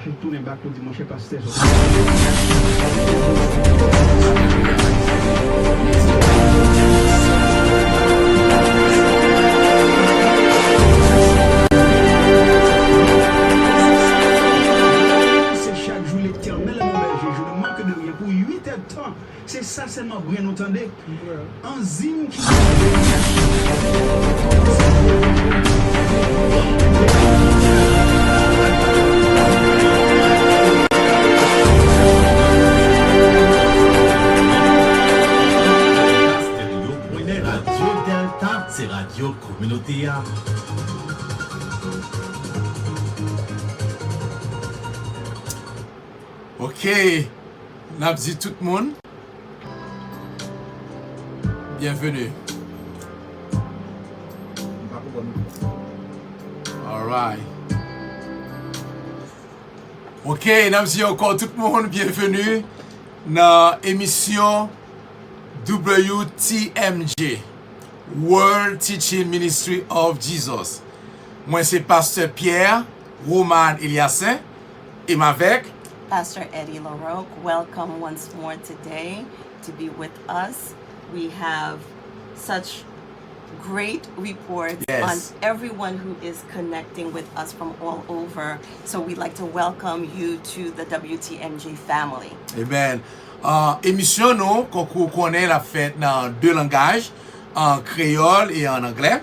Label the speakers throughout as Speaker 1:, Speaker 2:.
Speaker 1: je tourne back au dimanche pasteur. C'est chaque jour l'éternel est mon berger. Je ne manque de rien pour 8 heures de temps. C'est ça seulement, vous entendez? Enzyme qui...
Speaker 2: C'est Radio Communautaire.
Speaker 3: Ok, n'a dit tout le monde. Bienvenue. Alright. Ok, n'a dit encore tout le monde bienvenue dans l'émission WTMJ. World Teaching Ministry of Jesus. Moi, c'est Pasteur Pierre Roman Eliassin et m'avec
Speaker 4: Pastor Eddie LaRoque. Welcome once more today to be with us. We have such great reports on everyone who is connecting with us from all over. So we'd like to welcome you to the WTMJ family.
Speaker 3: Amen. Émission, nous, qu'on connaît la fête dans deux langages, en créole et en anglais.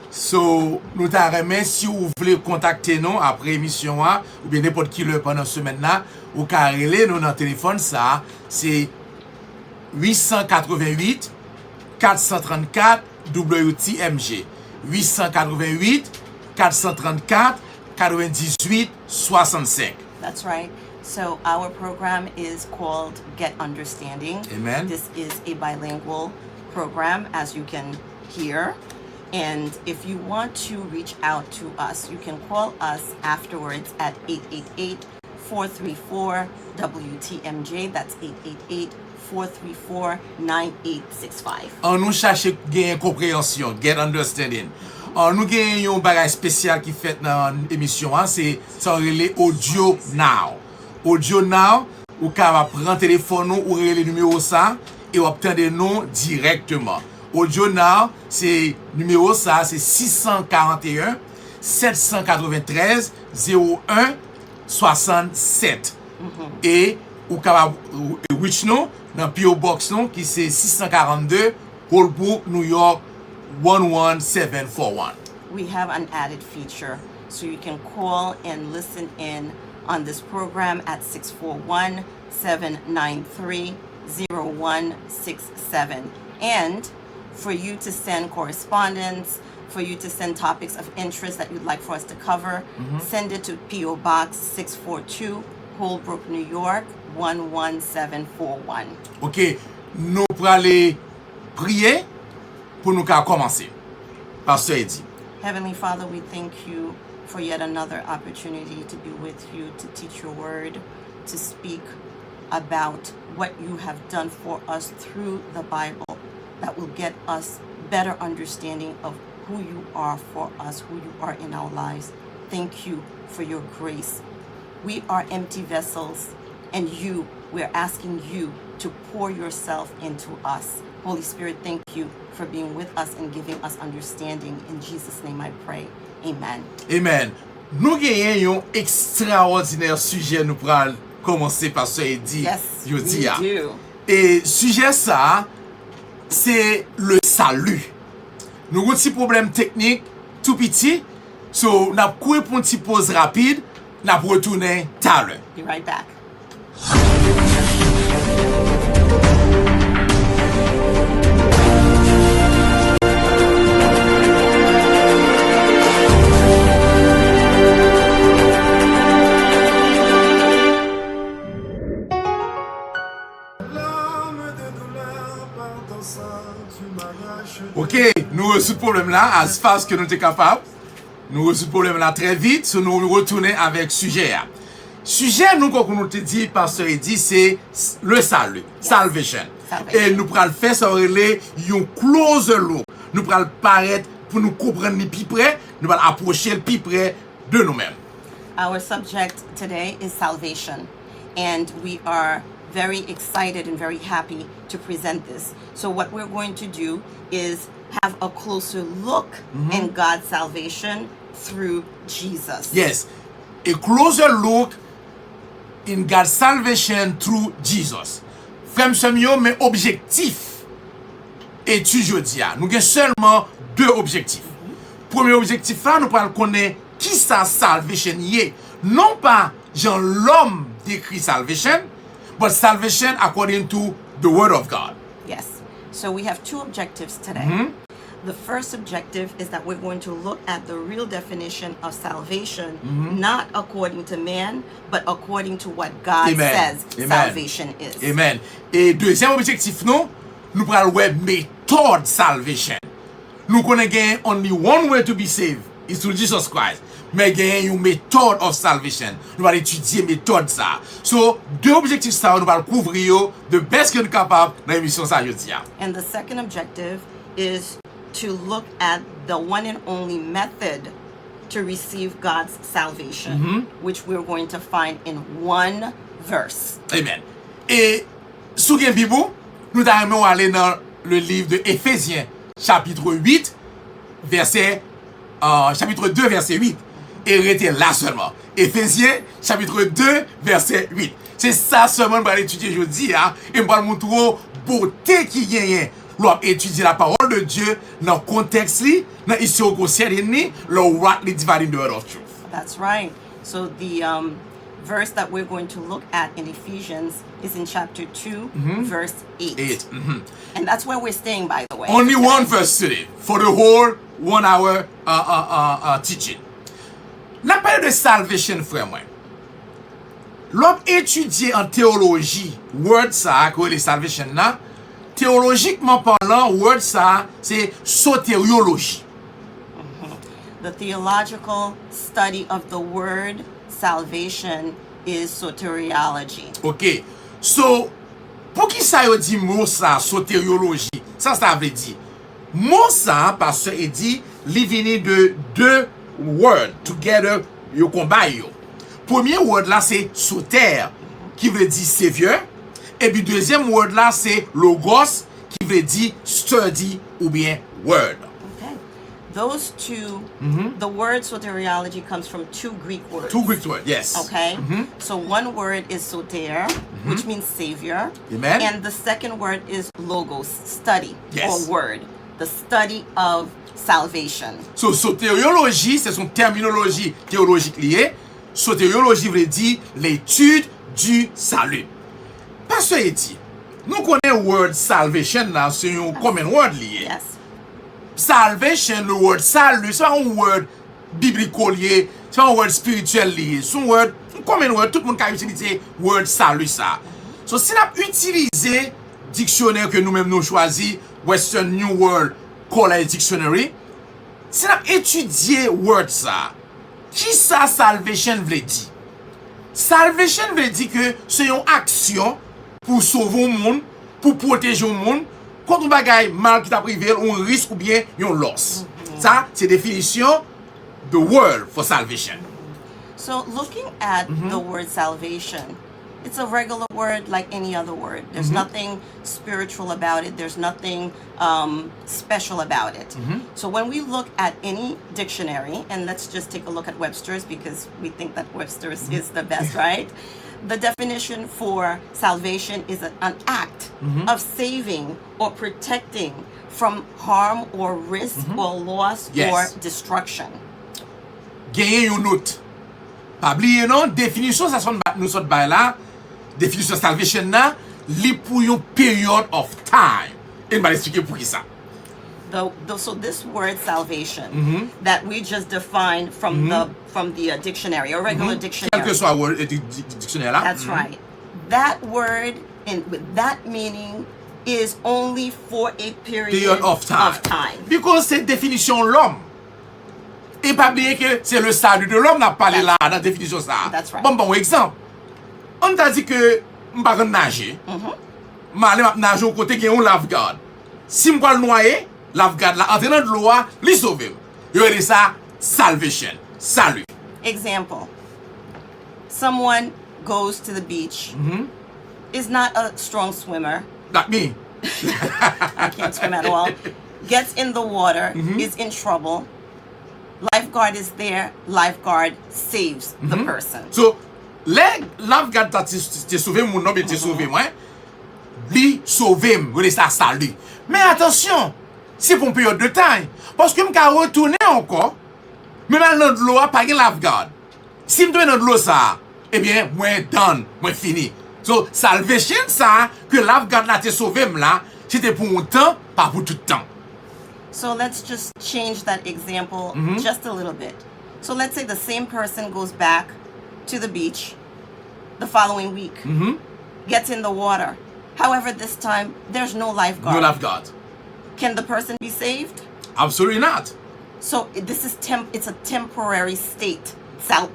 Speaker 3: So, nous t'arrêtons si vous voulez contacter nous après l'émission ou bien n'importe qui le pendant ce semaine-là, ou carrelez nous dans le téléphone, ça, c'est 888 434 WTMG. 888 434 98 65.
Speaker 4: That's right. So our program is called Get Understanding.
Speaker 3: Amen.
Speaker 4: This is a bilingual program, as you can hear. And if you want to reach out to us, you can call us afterwards at 888-434-WTMJ. That's 888-434-9865.
Speaker 3: On nous cherche gain compréhension, get understanding. Nous gagnons un bagage spécial qui fait dans l'émission, c'est ça relé Audio Now. Audio Now, ou capable prendre téléphone ou relé numéro ça et obtenir nous directement. Audio Now, c'est numéro ça, c'est 641 793 01 67. Et ou capable reach nous dans PO Box nous qui c'est 642 Holbrook, New York 11741.
Speaker 4: We have an added feature, so you can call and listen in on this program at 641-793-0167. And for you to send correspondence, for you to send topics of interest that you'd like for us to cover, send it to P.O. Box 642, Holbrook, New York 11741.
Speaker 3: Ok, nous pour aller prier pour nous commencer. Pasteur Eddie.
Speaker 4: Heavenly Father, we thank you for yet another opportunity to be with you, to teach your word, to speak about what you have done for us through the Bible that will get us better understanding of who you are for us, who you are in our lives. Thank you for your grace. We are empty vessels, and we're asking you to pour yourself into us. Holy Spirit, thank you for being with us and giving us understanding. In Jesus' name I pray. Amen.
Speaker 3: Amen. Nous gagnons un extraordinaire sujet nous pral commencer par ce Eddie.
Speaker 4: Yes,
Speaker 3: we
Speaker 4: do.
Speaker 3: Et sujet ça, c'est le salut. Nous avons un petit problème technique tout petit. So, nous avons couru pour une petite pause rapide. Nous avons retourné tout à l'heure.
Speaker 4: Be right back.
Speaker 3: Ok, nous résoudons ce problème-là as fast que nous sommes capables. Nous résoudons ce problème-là très vite, so nous retournons avec le sujet. Sujet, nous, comme nous te dit, Pasteur Eddie, c'est le salut, salvation. Et nous prenons faire ça, une close look. Nous prenons paraître pour nous comprendre le plus près, nous allons approcher le plus près de nous-mêmes.
Speaker 4: Our subject today is salvation, and we are very excited and very happy to present this. So what we're going to do is have a closer look in God's salvation through Jesus.
Speaker 3: Yes, a closer look in God's salvation through Jesus. Frère Samuel, mais objectif étude jodi a. Nous avons seulement deux objectifs. Premier objectif là, nous parlons connaître qui sa salvation y est. Non pas genre l'homme décrit salvation, but salvation according to the word of God.
Speaker 4: Yes. So we have two objectives today. The first objective is that we're going to look at the real definition of salvation, not according to man, but according to what God
Speaker 3: Amen.
Speaker 4: says
Speaker 3: Amen.
Speaker 4: salvation is.
Speaker 3: Amen. Et deuxième objectif nous pral wè méthode salvation. Nous connaissons only one way to be saved, is through Jesus Christ. Mais il y a une méthode of salvation. Nous allons étudier méthode ça. So, deux objectifs ça, nous allons couvrir the best que nous capable dans l'émission ça jeudi.
Speaker 4: And the second objective is to look at the one and only method to receive God's salvation, which we're going to find in one verse.
Speaker 3: Amen. Et sous gen Bible, nous allons aller dans le livre de Éphésiens, chapitre 8, chapitre 2, verset 8. Et restez là seulement. Éphésiens, chapitre 2, verset 8. C'est ça seulement que nous allons étudier aujourd'hui. Et nous allons montrer beauté qui gagne. Nous allons étudier la parole de Dieu dans le contexte, dans l'histoire au concerne, le rightly dividing the word of truth.
Speaker 4: That's right. So the verse that we're going to look at in Ephesians is in chapter 2, verse 8. And that's where we're staying, by the way.
Speaker 3: Only one verse today for the whole 1 hour teaching. La parole de salvation, frère moi. L'homme étudié en théologie, word ça, que les salvation là, théologiquement parlant, word ça, c'est sotériologie.
Speaker 4: The theological study of the word salvation is soteriology.
Speaker 3: Ok. So, pour qui ça y dit mot ça, sotériologie, ça veut dire. Mot ça, parce qu'il dit, li vini de deux words together, yo combat yo. Premier word là, c'est soter, qui veut dire savior. Et puis deuxième word là, c'est logos, qui veut dire study ou bien word.
Speaker 4: Okay. Those two, the word soteriology comes from two Greek words.
Speaker 3: Two Greek words, yes.
Speaker 4: Okay. So one word is soter, which means savior.
Speaker 3: Amen.
Speaker 4: And the second word is logos, study,
Speaker 3: Yes.
Speaker 4: or word, the study of salvation.
Speaker 3: So, sotériologie, c'est son terminologie théologique liée. Sotériologie veut dire l'étude du salut. Parce que dit, nous connaissons word salvation là, c'est un common word lié.
Speaker 4: Yes.
Speaker 3: Salvation, le word salut, c'est pas un word biblico lié, c'est pas un word spirituel lié, c'est un word, un common word, tout le monde peut utiliser word salut ça. So, si nous utilisons dictionnaire que nous-mêmes nous choisi, Western New World College Dictionary, si nous étudions word ça, qui ça salvation veut dire? Salvation veut dire que c'est une action pour sauver le monde, pour protéger le monde, contre un bagage mal qui t'a privé, un risque ou bien un loss. Ça, c'est définition the word for salvation.
Speaker 4: So looking at the word salvation, it's a regular word like any other word. There's nothing spiritual about it. There's nothing special about it. So when we look at any dictionary, and let's just take a look at Webster's because we think that Webster's is the best, right? The definition for salvation is an act of saving or protecting from harm or risk or loss
Speaker 3: Yes.
Speaker 4: or destruction.
Speaker 3: Gagner une note. Pas oublier non, définition ça sonne nous sort bail là, définition salvation là, li pour une period of time. Et m'a expliquer pour qui ça.
Speaker 4: So this word salvation that we just defined from the dictionary, a regular dictionary.
Speaker 3: Quel que soit word dictionnaire là.
Speaker 4: That's right. That word with that meaning is only for a period
Speaker 3: of time. Because c'est définition l'homme. Et pas oublier que c'est le salut de l'homme n'a parlé là dans la définition ça.
Speaker 4: That's right.
Speaker 3: Bon exemple. On t'a dit que m'pa pas nager. M'aller nager au côté qui un lifeguard. Si m'pa noyer, lifeguard là entrer dans l'eau, li sauver. Yo dit ça salvation, salut.
Speaker 4: Example. someone goes to the beach, is not a strong swimmer,
Speaker 3: Not me.
Speaker 4: I can't swim at all, gets in the water, is in trouble, lifeguard is there, lifeguard saves the person.
Speaker 3: So, les lifeguard te sauvé mon nom, te sauvé moi, lui sauvé, me ça salut. Mais attention, c'est pour une période de temps. Parce que je vais retourner encore, mais dans l'eau, pas de lifeguard. Si je suis dans l'eau, ça, eh bien, moi, done, moi, fini. So, salvation, ça, que lifeguard là te sauvé, là, c'était pour un temps, pas pour tout le temps.
Speaker 4: So let's just change that example just a little bit. So let's say the same person goes back to the beach the following week, gets in the water. However, this time there's no lifeguard.
Speaker 3: No lifeguard.
Speaker 4: Can the person be saved?
Speaker 3: Absolutely not.
Speaker 4: So this is it's a temporary state.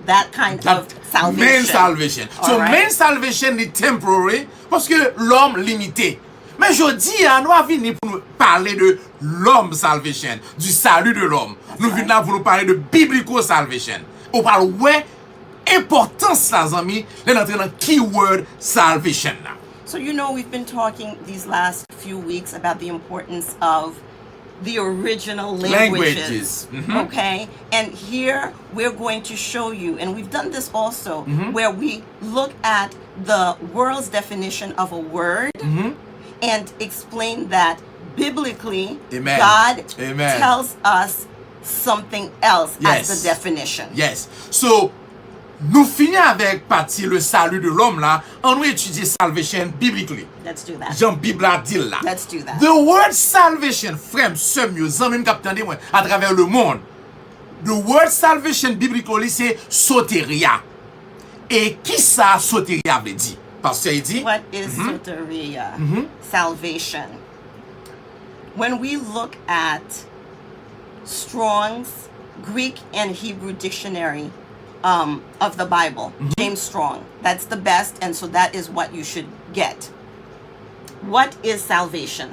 Speaker 4: That kind of salvation.
Speaker 3: Main salvation. So
Speaker 4: All right.
Speaker 3: main salvation is temporary parce que l'homme limité. Mais je dis, nous avons venu pour nous parler de l'homme salvation, du salut de l'homme. Nous venons là pour nous parler de biblical salvation. On parle ouais importance là, amis, les entrer dans keyword salvation là.
Speaker 4: So you know we've been talking these last few weeks about the importance of the original languages. Okay? And here we're going to show you, and we've done this also, where we look at the world's definition of a word and explain that biblically
Speaker 3: Amen.
Speaker 4: God
Speaker 3: Amen.
Speaker 4: tells us something else
Speaker 3: Yes.
Speaker 4: as the definition.
Speaker 3: Yes. So, nous finissons avec partie le salut de l'homme là, on nous étudier salvation biblically.
Speaker 4: Let's do that.
Speaker 3: Jean Bible a dit là.
Speaker 4: Let's do that.
Speaker 3: The word salvation, frère, sœur, mieux, même capitaine de moi, à travers le monde. The word salvation biblically, c'est soteria. Et qui ça soteria veut dire? Parce qu'il dit,
Speaker 4: What is soteria? Salvation. When we look at Strong's Greek and Hebrew dictionary of the Bible, James Strong, that's the best, and so that is what you should get. What is salvation?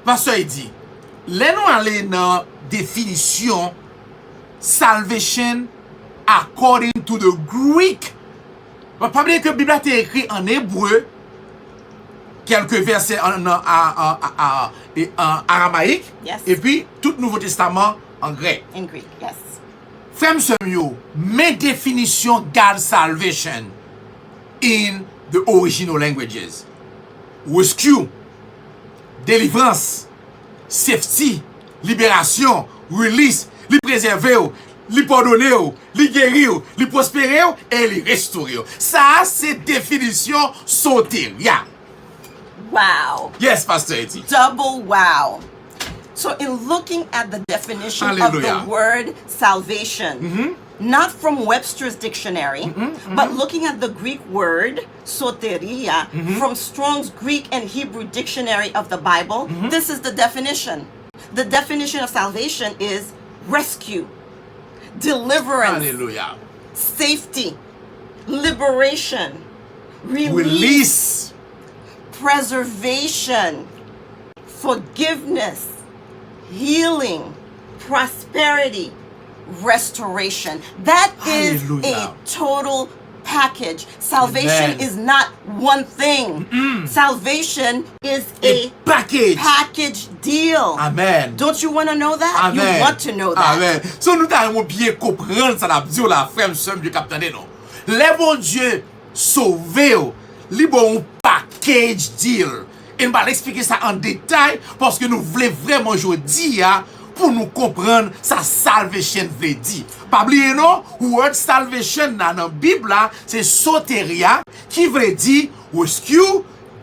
Speaker 3: Pasteur il dit, là nous aller dans définition salvation according to the Greek. On va pas oublier que la Bible a été écrite en hébreu, quelques versets en aramaïque,
Speaker 4: Yes.
Speaker 3: et puis tout le Nouveau Testament en grec.
Speaker 4: In Greek, yes.
Speaker 3: Frère Samuel, mes définitions God's salvation in the original languages. Rescue, délivrance, safety, libération, release, li préserver, li pardonner, li guérir, li prospérer et li restaurer. Ça, c'est définition soteria.
Speaker 4: Wow.
Speaker 3: Yes, Pastor Eddie.
Speaker 4: Double wow. So in looking at the definition of
Speaker 3: Hallelujah.
Speaker 4: the word salvation, not from Webster's dictionary, but looking at the Greek word soteria from Strong's Greek and Hebrew dictionary of the Bible, this is the definition. The definition of salvation is rescue, deliverance,
Speaker 3: Hallelujah.
Speaker 4: safety, liberation,
Speaker 3: Release.
Speaker 4: preservation, forgiveness, healing, prosperity, restoration. That is
Speaker 3: Hallelujah.
Speaker 4: a total package. Salvation
Speaker 3: Amen.
Speaker 4: is not one thing. Salvation is a
Speaker 3: Package.
Speaker 4: package deal.
Speaker 3: Amen.
Speaker 4: Don't you want to know that?
Speaker 3: Amen.
Speaker 4: You want to know that.
Speaker 3: Amen. So nous devons bien comprendre ça la dit la frère somme du capitaine non. Les bon Dieu sauvé li bon un package deal. Et on va l'expliquer ça en détail parce que nous voulons vraiment aujourd'hui pour nous comprendre sa salvation veut dire. Pas oublier non, word salvation dans la Bible c'est soteria qui veut dire rescue,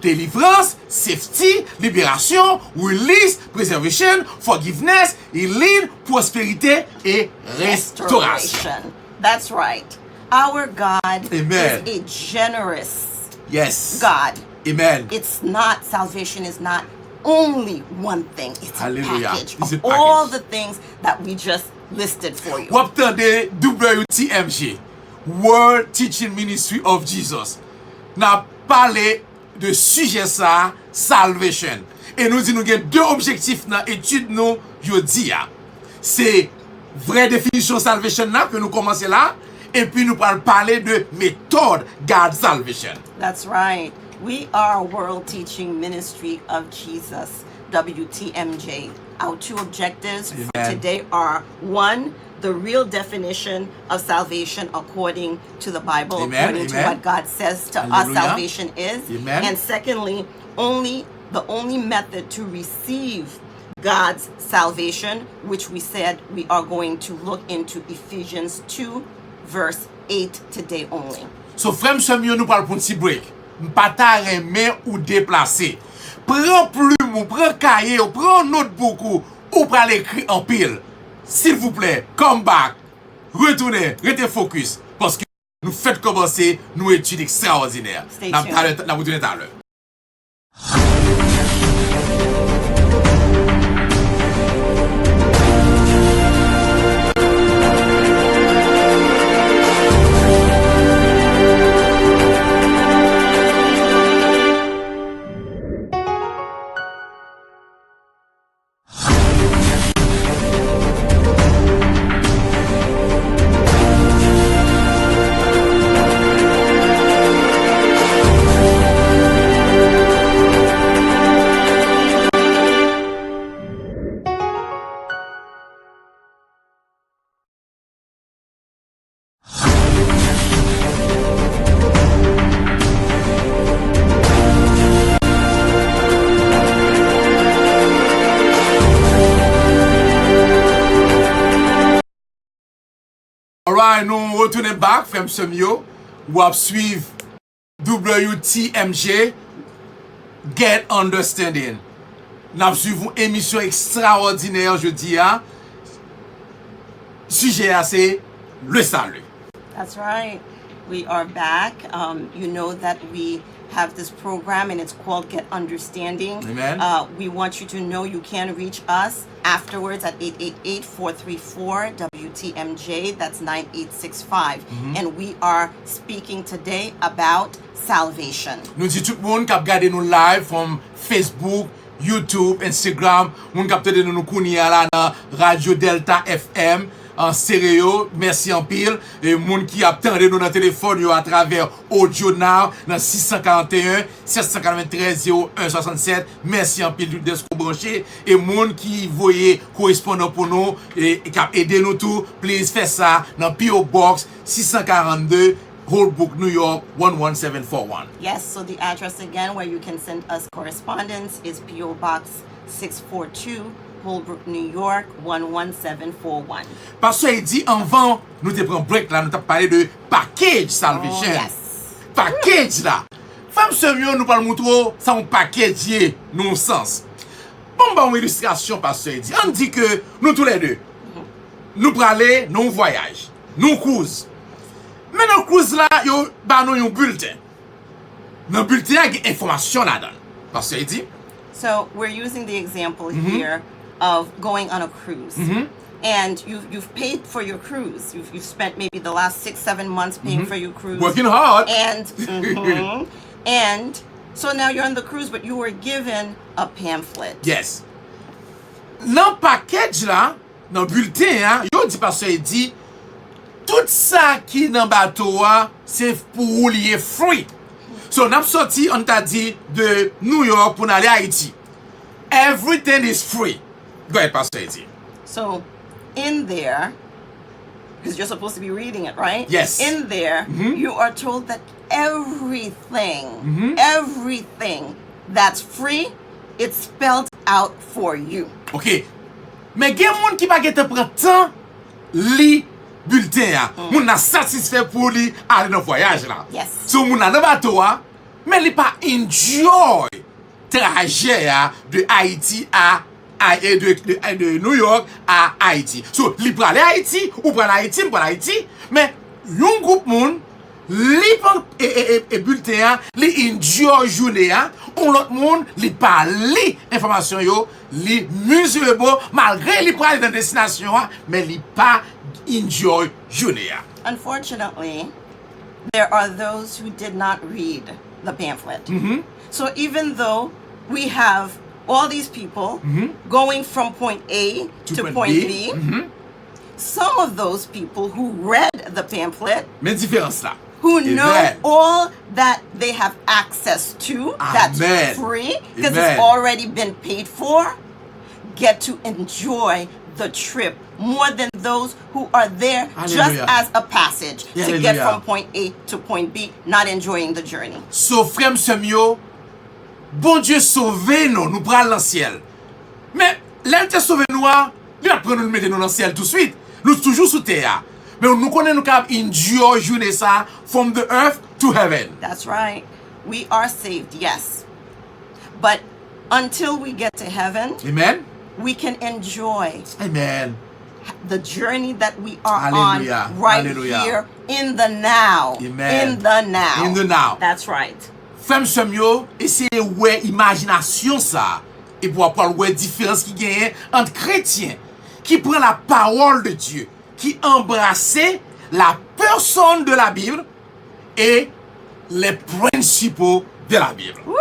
Speaker 3: délivrance, safety, libération, release, preservation, forgiveness, healing, prospérité et restauration.
Speaker 4: That's right. Our God
Speaker 3: Amen.
Speaker 4: is a generous
Speaker 3: Yes.
Speaker 4: God.
Speaker 3: Amen.
Speaker 4: It's not, salvation is not only one thing. It's
Speaker 3: Hallelujah.
Speaker 4: a package
Speaker 3: It's a
Speaker 4: of all
Speaker 3: package.
Speaker 4: the things that we just listed for you.
Speaker 3: Ou attendez WTMG, World Teaching Ministry of Jesus, n'a parlé de sujet ça, salvation. Et nous dit nous avons deux objectifs dans l'étude nous aujourd'hui. C'est vraie définition salvation là que nous commençons là et puis nous allons parler de méthode God Salvation.
Speaker 4: That's right. We are a world teaching ministry of Jesus, WTMJ. Our two objectives for
Speaker 3: Amen.
Speaker 4: today are one, the real definition of salvation according to the Bible,
Speaker 3: Amen.
Speaker 4: according to
Speaker 3: Amen.
Speaker 4: what God says to us
Speaker 3: Hallelujah.
Speaker 4: salvation is.
Speaker 3: Amen.
Speaker 4: And secondly, the only method to receive God's salvation, which we said we are going to look into Ephesians 2, verse 8 today only.
Speaker 3: So frère Samuel nous parle pour un petit break. M'pata remen ou déplacer. Prends plume ou prends cahier ou prends notebook ou pral écrit en pile. S'il vous plaît, come back. Retournez, restez focus. Parce que nous faites commencer nos études extraordinaires.
Speaker 4: Stay
Speaker 3: N'a
Speaker 4: tuned.
Speaker 3: vous tout à l'heure. Alright, nous retournons back, frère Samuel. Ou ap suivre WTMJ, Get Understanding. Nous suivons une émission extraordinaire, je dis, hein. Sujet assez, le salut.
Speaker 4: That's right. We are back. You know that we have this program and it's called Get Understanding.
Speaker 3: Amen.
Speaker 4: We want you to know you can reach us afterwards at 888-434-WTMJ. That's 9865. And we are speaking today about salvation.
Speaker 3: Nous dit tout le monde qui a regardé nous live from Facebook, YouTube, Instagram, moun qui a peut-être nous kounia là dans Radio Delta FM en stéréo, merci en pile. Et moun qui a attendu nous dans téléphone yo à travers Audio Now dans 641 793 0167. Merci en pile de ce qu'on branché. Et moun qui voyait correspondant pour nous et qui a aidé nous tout, please faites ça dans PO Box 642 Holbrook, New York 11741.
Speaker 4: Yes, so the address again where you can send us correspondence is P.O. Box 642, Holbrook, New York 11741.
Speaker 3: Parce qu'il dit avant, nous te prenons break là, nous t'avons parlé de package salvation.
Speaker 4: Oh, yes.
Speaker 3: Package là. Femme sérieux, nous parlons montrer ça un package non sens. Bon, illustration parce qu'il dit. On dit que nous tous les deux, nous prenons aller, nous voyage, nous cruise. Mais dans cruise là, yo ba nous un bulletin. Dans le bulletin, il y a information là-dedans. Parce qu'il dit.
Speaker 4: So we're using the example here of going on a cruise. And you've paid for your cruise. You've spent maybe the last 6-7 months paying for your cruise.
Speaker 3: Working hard.
Speaker 4: And and so now you're on the cruise, but you were given a pamphlet.
Speaker 3: Yes. Dans le package là, dans le bulletin, hein, yo dit parce qu'il dit tout ça qui est dans le bateau, c'est pour lier free. So, on a sorti, on t'a dit de New York pour aller à Haïti. Everything is free. Go ahead, Pastor Eddie.
Speaker 4: So in there, because you're supposed to be reading it, right?
Speaker 3: Yes.
Speaker 4: In there, you are told that everything that's free, it's spelled out for you.
Speaker 3: Ok. Mais il y a des gens qui ne prennent pas temps li bulletin. Moun na satisfait pour li aller dans voyage là.
Speaker 4: Yes.
Speaker 3: So moun na dans bateau mais li pas enjoy trajet de Haïti à de New York à Haïti. So li pour aller à Haïti ou pour aller à Haïti, mais yon groupe moun li prend et bulletin li enjoy journée on l'autre monde li pas li information yo li miserable malgré li pour aller dans destination mais li pas enjoy journée.
Speaker 4: Unfortunately, there are those who did not read the pamphlet. So even though we have all these people going from point A to point B, some of those people who read the pamphlet,
Speaker 3: Mais différence là.
Speaker 4: who know
Speaker 3: Amen.
Speaker 4: all that they have access to, that's
Speaker 3: Amen.
Speaker 4: free, because
Speaker 3: Amen.
Speaker 4: it's already been paid for, get to enjoy the trip more than those who are there just
Speaker 3: Hallelujah.
Speaker 4: as a passage to get
Speaker 3: Hallelujah.
Speaker 4: from point A to point B, not enjoying the journey.
Speaker 3: So, frère m'sem, bon Dieu sauve nous pral dans le ciel. Mais, l'elle te sauve nous, il va prendre nous mettre nous dans le ciel tout de suite. Nous toujours sous terre. Mais nous connaissons nous capable endure journée ça from the earth to heaven.
Speaker 4: That's right. We are saved, yes. But until we get to heaven,
Speaker 3: Amen.
Speaker 4: we can enjoy
Speaker 3: Amen.
Speaker 4: the journey that we are
Speaker 3: Hallelujah.
Speaker 4: on right
Speaker 3: Hallelujah.
Speaker 4: here in the now.
Speaker 3: Amen.
Speaker 4: In the now.
Speaker 3: In the now.
Speaker 4: That's right.
Speaker 3: Frère m'sem, essayez ouais imagination ça et pour avoir ouais différence qui gagne entre chrétiens qui prend la parole de Dieu, qui embrassait la personne de la Bible et les principaux de la Bible.
Speaker 4: Woo.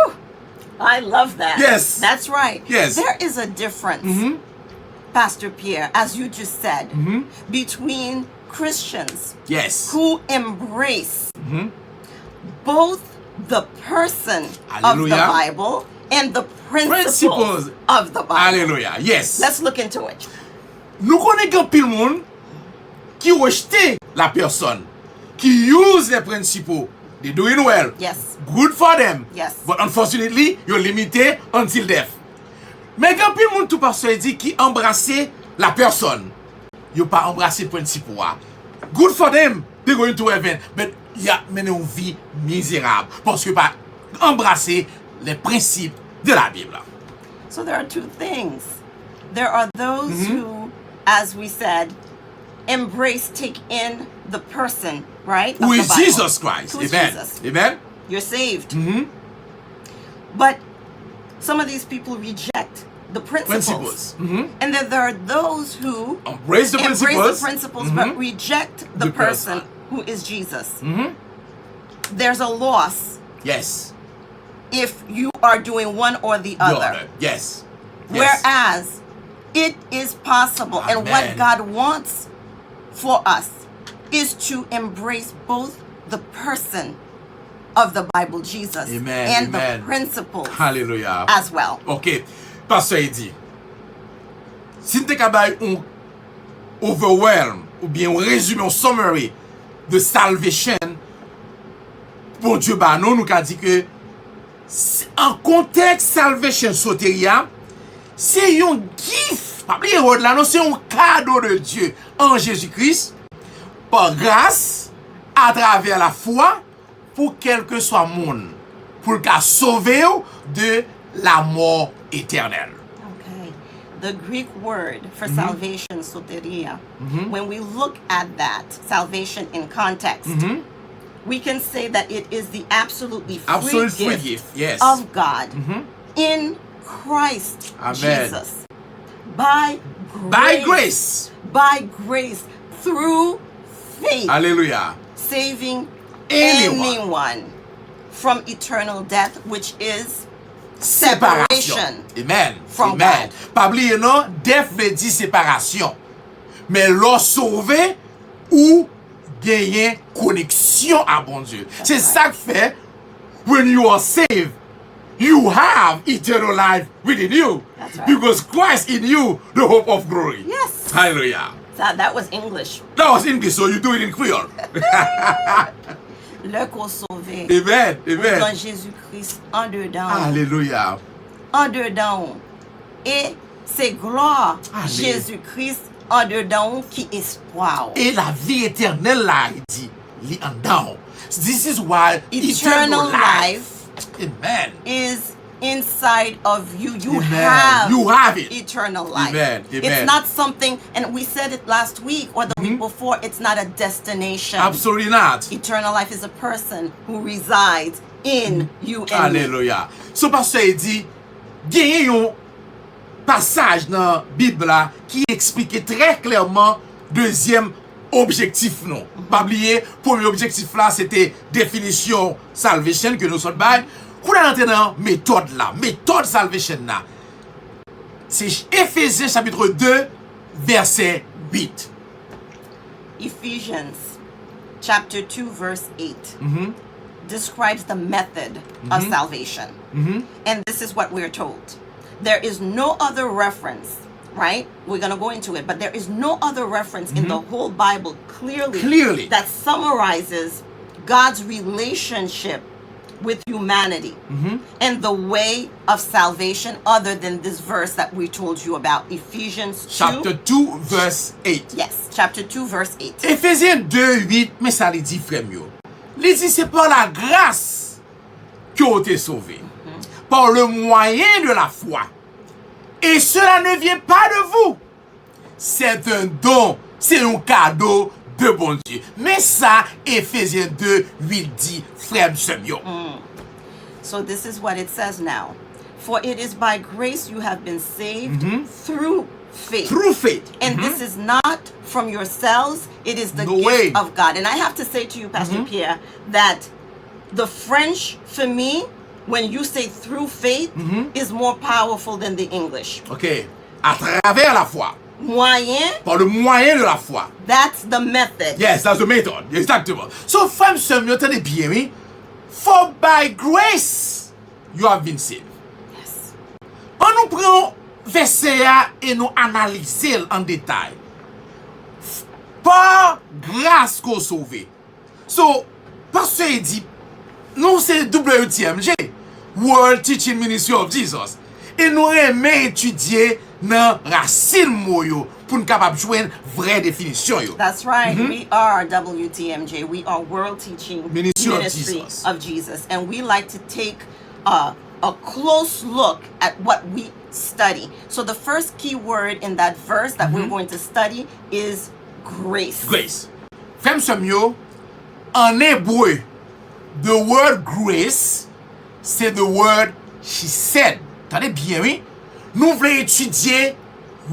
Speaker 4: I love that.
Speaker 3: Yes.
Speaker 4: That's right.
Speaker 3: Yes.
Speaker 4: There is a difference, Pastor Pierre, as you just said, between Christians
Speaker 3: Yes.
Speaker 4: who embrace both the person of the
Speaker 3: Hallelujah.
Speaker 4: Bible and the principles
Speaker 3: Principles.
Speaker 4: of the Bible.
Speaker 3: Alléluia. Yes.
Speaker 4: Let's look into it.
Speaker 3: Nous connaissons pile monde qui rejette la personne, qui use les principaux. They doing well.
Speaker 4: Yes.
Speaker 3: Good for them.
Speaker 4: Yes.
Speaker 3: But unfortunately, you're limited until death. Mais quand pile monde tout parce dit qui embrasser la personne, you pas embrasser principaux. Good for them. They're going to heaven. But y a mené une vie misérable parce que pas embrasser les principes de la Bible.
Speaker 4: So there are two things. There are those who, as we said, embrace, take in the person, right?
Speaker 3: Who
Speaker 4: of
Speaker 3: is
Speaker 4: the Bible.
Speaker 3: Jesus Christ.
Speaker 4: Who is
Speaker 3: Amen.
Speaker 4: Jesus.
Speaker 3: Amen.
Speaker 4: You're saved. But some of these people reject the principles.
Speaker 3: Principles.
Speaker 4: And then there are those who
Speaker 3: Embrace the principles.
Speaker 4: but reject the
Speaker 3: The
Speaker 4: person
Speaker 3: person.
Speaker 4: who is Jesus. There's a loss
Speaker 3: Yes.
Speaker 4: if you are doing one or the other.
Speaker 3: Yes. Yes.
Speaker 4: Whereas it is possible, and what
Speaker 3: Amen.
Speaker 4: God wants for us is to embrace both the person of the Bible, Jesus,
Speaker 3: Amen,
Speaker 4: and
Speaker 3: amen.
Speaker 4: the principles
Speaker 3: Hallelujah.
Speaker 4: as well.
Speaker 3: Ok. Pasteur il dit, si nous avons un overwhelm, ou bien un résumé, un summary de salvation, bon Dieu, bah, nous avons dit que en contexte salvation soteria, c'est un gift, pas oublier word là, non, c'est un cadeau de Dieu en Jésus-Christ, par grâce, à travers la foi, pour quel que soit le monde, pour qu'à sauver de la mort éternelle.
Speaker 4: Okay. The Greek word for salvation, soteria, when we look at that, salvation in context, we can say that it is the absolutely free,
Speaker 3: Absolute free
Speaker 4: gift,
Speaker 3: gift, yes.
Speaker 4: of God in Christ
Speaker 3: Amen.
Speaker 4: Jesus. By grace.
Speaker 3: By grace.
Speaker 4: By grace. Through faith.
Speaker 3: Alléluia.
Speaker 4: Saving
Speaker 3: Anyone.
Speaker 4: anyone from eternal death, which is
Speaker 3: Séparation.
Speaker 4: separation.
Speaker 3: Amen.
Speaker 4: from
Speaker 3: Amen.
Speaker 4: God.
Speaker 3: Pas oublier non, death veut dire séparation. Mais l'on sauvé ou gagner connexion à bon Dieu. C'est ça que fait when you are saved, you have eternal life within you.
Speaker 4: That's right.
Speaker 3: Because Christ in you, the hope of glory.
Speaker 4: Yes.
Speaker 3: Hallelujah.
Speaker 4: That was English.
Speaker 3: That was English, so you do it in Creole.
Speaker 4: Le qu'on sauvé
Speaker 3: Amen. Amen.
Speaker 4: dans Jésus-Christ en dedans.
Speaker 3: Hallelujah.
Speaker 4: En dedans. Et c'est gloire
Speaker 3: Amen.
Speaker 4: Jésus-Christ en dedans qui espoir.
Speaker 3: Et la vie éternelle là, il dit, li en down. This is why
Speaker 4: Eternal life
Speaker 3: Amen.
Speaker 4: is inside of you. You
Speaker 3: Amen. You have it.
Speaker 4: eternal life.
Speaker 3: Amen. Amen.
Speaker 4: It's not something, and we said it last week or the week before, it's not a destination.
Speaker 3: Absolutely not.
Speaker 4: Eternal life is a person who resides in you and me.
Speaker 3: Alléluia. So pasteur il dit, gagné yon passage dans la Bible là qui explique très clairement deuxième objectif non. Pas oublier, premier objectif là c'était définition salvation que nous sommes bail. Pour entrer dans méthode là, méthode salvation là. C'est Éphésiens chapitre 2 verset 8.
Speaker 4: Ephesians chapter 2, verse 8, describes the method of salvation. And this is what we're told. There is no other reference, right? We're going to go into it, but there is no other reference in the whole Bible clearly that summarizes God's relationship with humanity and the way of salvation other than this verse that we told you about, Ephesians 2.
Speaker 3: Chapter 2, verse 8.
Speaker 4: Yes, chapter 2, verse 8.
Speaker 3: Ephésiens 2, 8, mais ça les dit, frère mieux. Les dit, c'est par la grâce que vous êtes sauvés, par le moyen de la foi. Et cela ne vient pas de vous. C'est un don, c'est un cadeau de bon Dieu. Mais ça, Ephésiens 2, 8 dit, frère mieux.
Speaker 4: So this is what it says now. For it is by grace you have been saved through faith.
Speaker 3: Through faith.
Speaker 4: And this is not from yourselves, it is the
Speaker 3: No
Speaker 4: gift
Speaker 3: way.
Speaker 4: of God. And I have to say to you, Pastor Pierre, that the French, for me, when you say through faith, is more powerful than the English.
Speaker 3: Ok. À travers la foi.
Speaker 4: Moyen,
Speaker 3: Par le moyen de la foi.
Speaker 4: that's the method.
Speaker 3: Yes, that's the method. Exactement. So, frère mieux, tenez bien, oui. For by grace you have been saved.
Speaker 4: Yes.
Speaker 3: On nous prend verset et nous analyser en détail. Par grâce qu'on sauvé. So, parce qu'il dit, nous c'est WTMG, World Teaching Ministry of Jesus. Et nous aimons étudier dans racine moyo pour nous capable joindre vraie définition yo.
Speaker 4: That's right. We are WTMJ. We are World Teaching
Speaker 3: Ministry of
Speaker 4: Ministry
Speaker 3: Jesus.
Speaker 4: of Jesus. And we like to take a close look at what we study. So the first key word in that verse that we're going to study is grace.
Speaker 3: Grace. Frère mieux, en hébreu, the word grace, c'est the word she said. Attendez bien, oui? Nous voulons étudier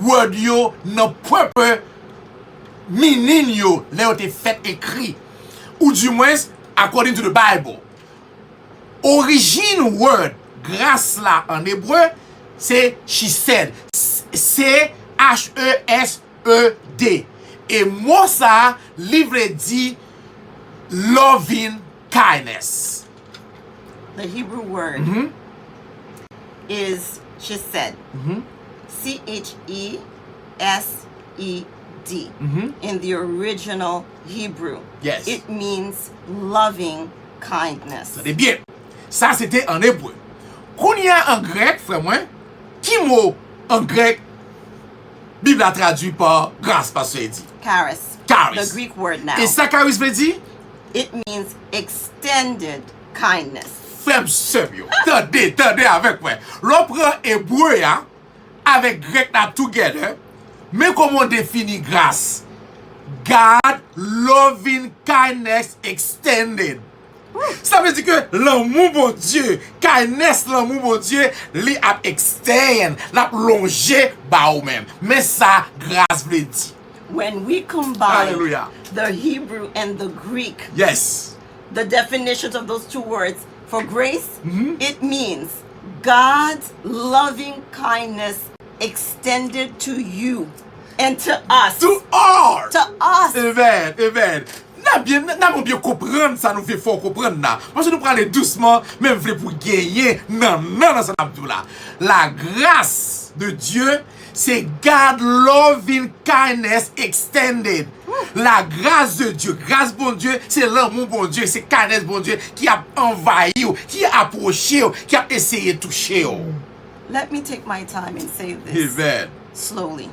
Speaker 3: word yo dans propre meaning yo, là où t'es fait écrit. Ou du moins, according to the Bible. Origine word, grâce là en hébreu, c'est she said. C-H-E-S-E-D. Et moi ça, livre dit loving kindness.
Speaker 4: The Hebrew word is chesed. C-H-E-S-E-D. In the original Hebrew.
Speaker 3: Yes.
Speaker 4: It means loving kindness.
Speaker 3: Attendez bien. Ça c'était en hébreu. Qu'on y a en grec, frère moi, qui mot en grec Bible a traduit par grâce parce qu'il dit.
Speaker 4: Charis.
Speaker 3: Charis.
Speaker 4: The Greek word now.
Speaker 3: Et ça charis veut dire
Speaker 4: It means extended kindness.
Speaker 3: frère sérieux. Tendez avec moi. L'on prend hébreu ya, avec grec là together, mais comment on définit grâce? God loving kindness extended. Ça veut dire que l'amour bon Dieu, kindness l'amour bon Dieu, li ap extend, l'ap longer ba ou même. Mais ça grâce veut dire.
Speaker 4: When we combine
Speaker 3: Hallelujah.
Speaker 4: the Hebrew and the Greek,
Speaker 3: Yes.
Speaker 4: the definitions of those two words for grace, it means God's loving kindness extended to you and to us.
Speaker 3: To all.
Speaker 4: To us.
Speaker 3: Amen. N'a bien comprendre ça nous fait fort comprendre là. Parce que nous prenons doucement, même pour gagner. Non, ça n'a pas là. La grâce de Dieu, c'est God loving kindness extended. La grâce de Dieu, grâce bon Dieu, c'est l'amour bon Dieu, c'est kindness bon Dieu qui a envahi, qui a approché, qui a essayé de toucher.
Speaker 4: Let me take my time and say this
Speaker 3: Amen.
Speaker 4: slowly.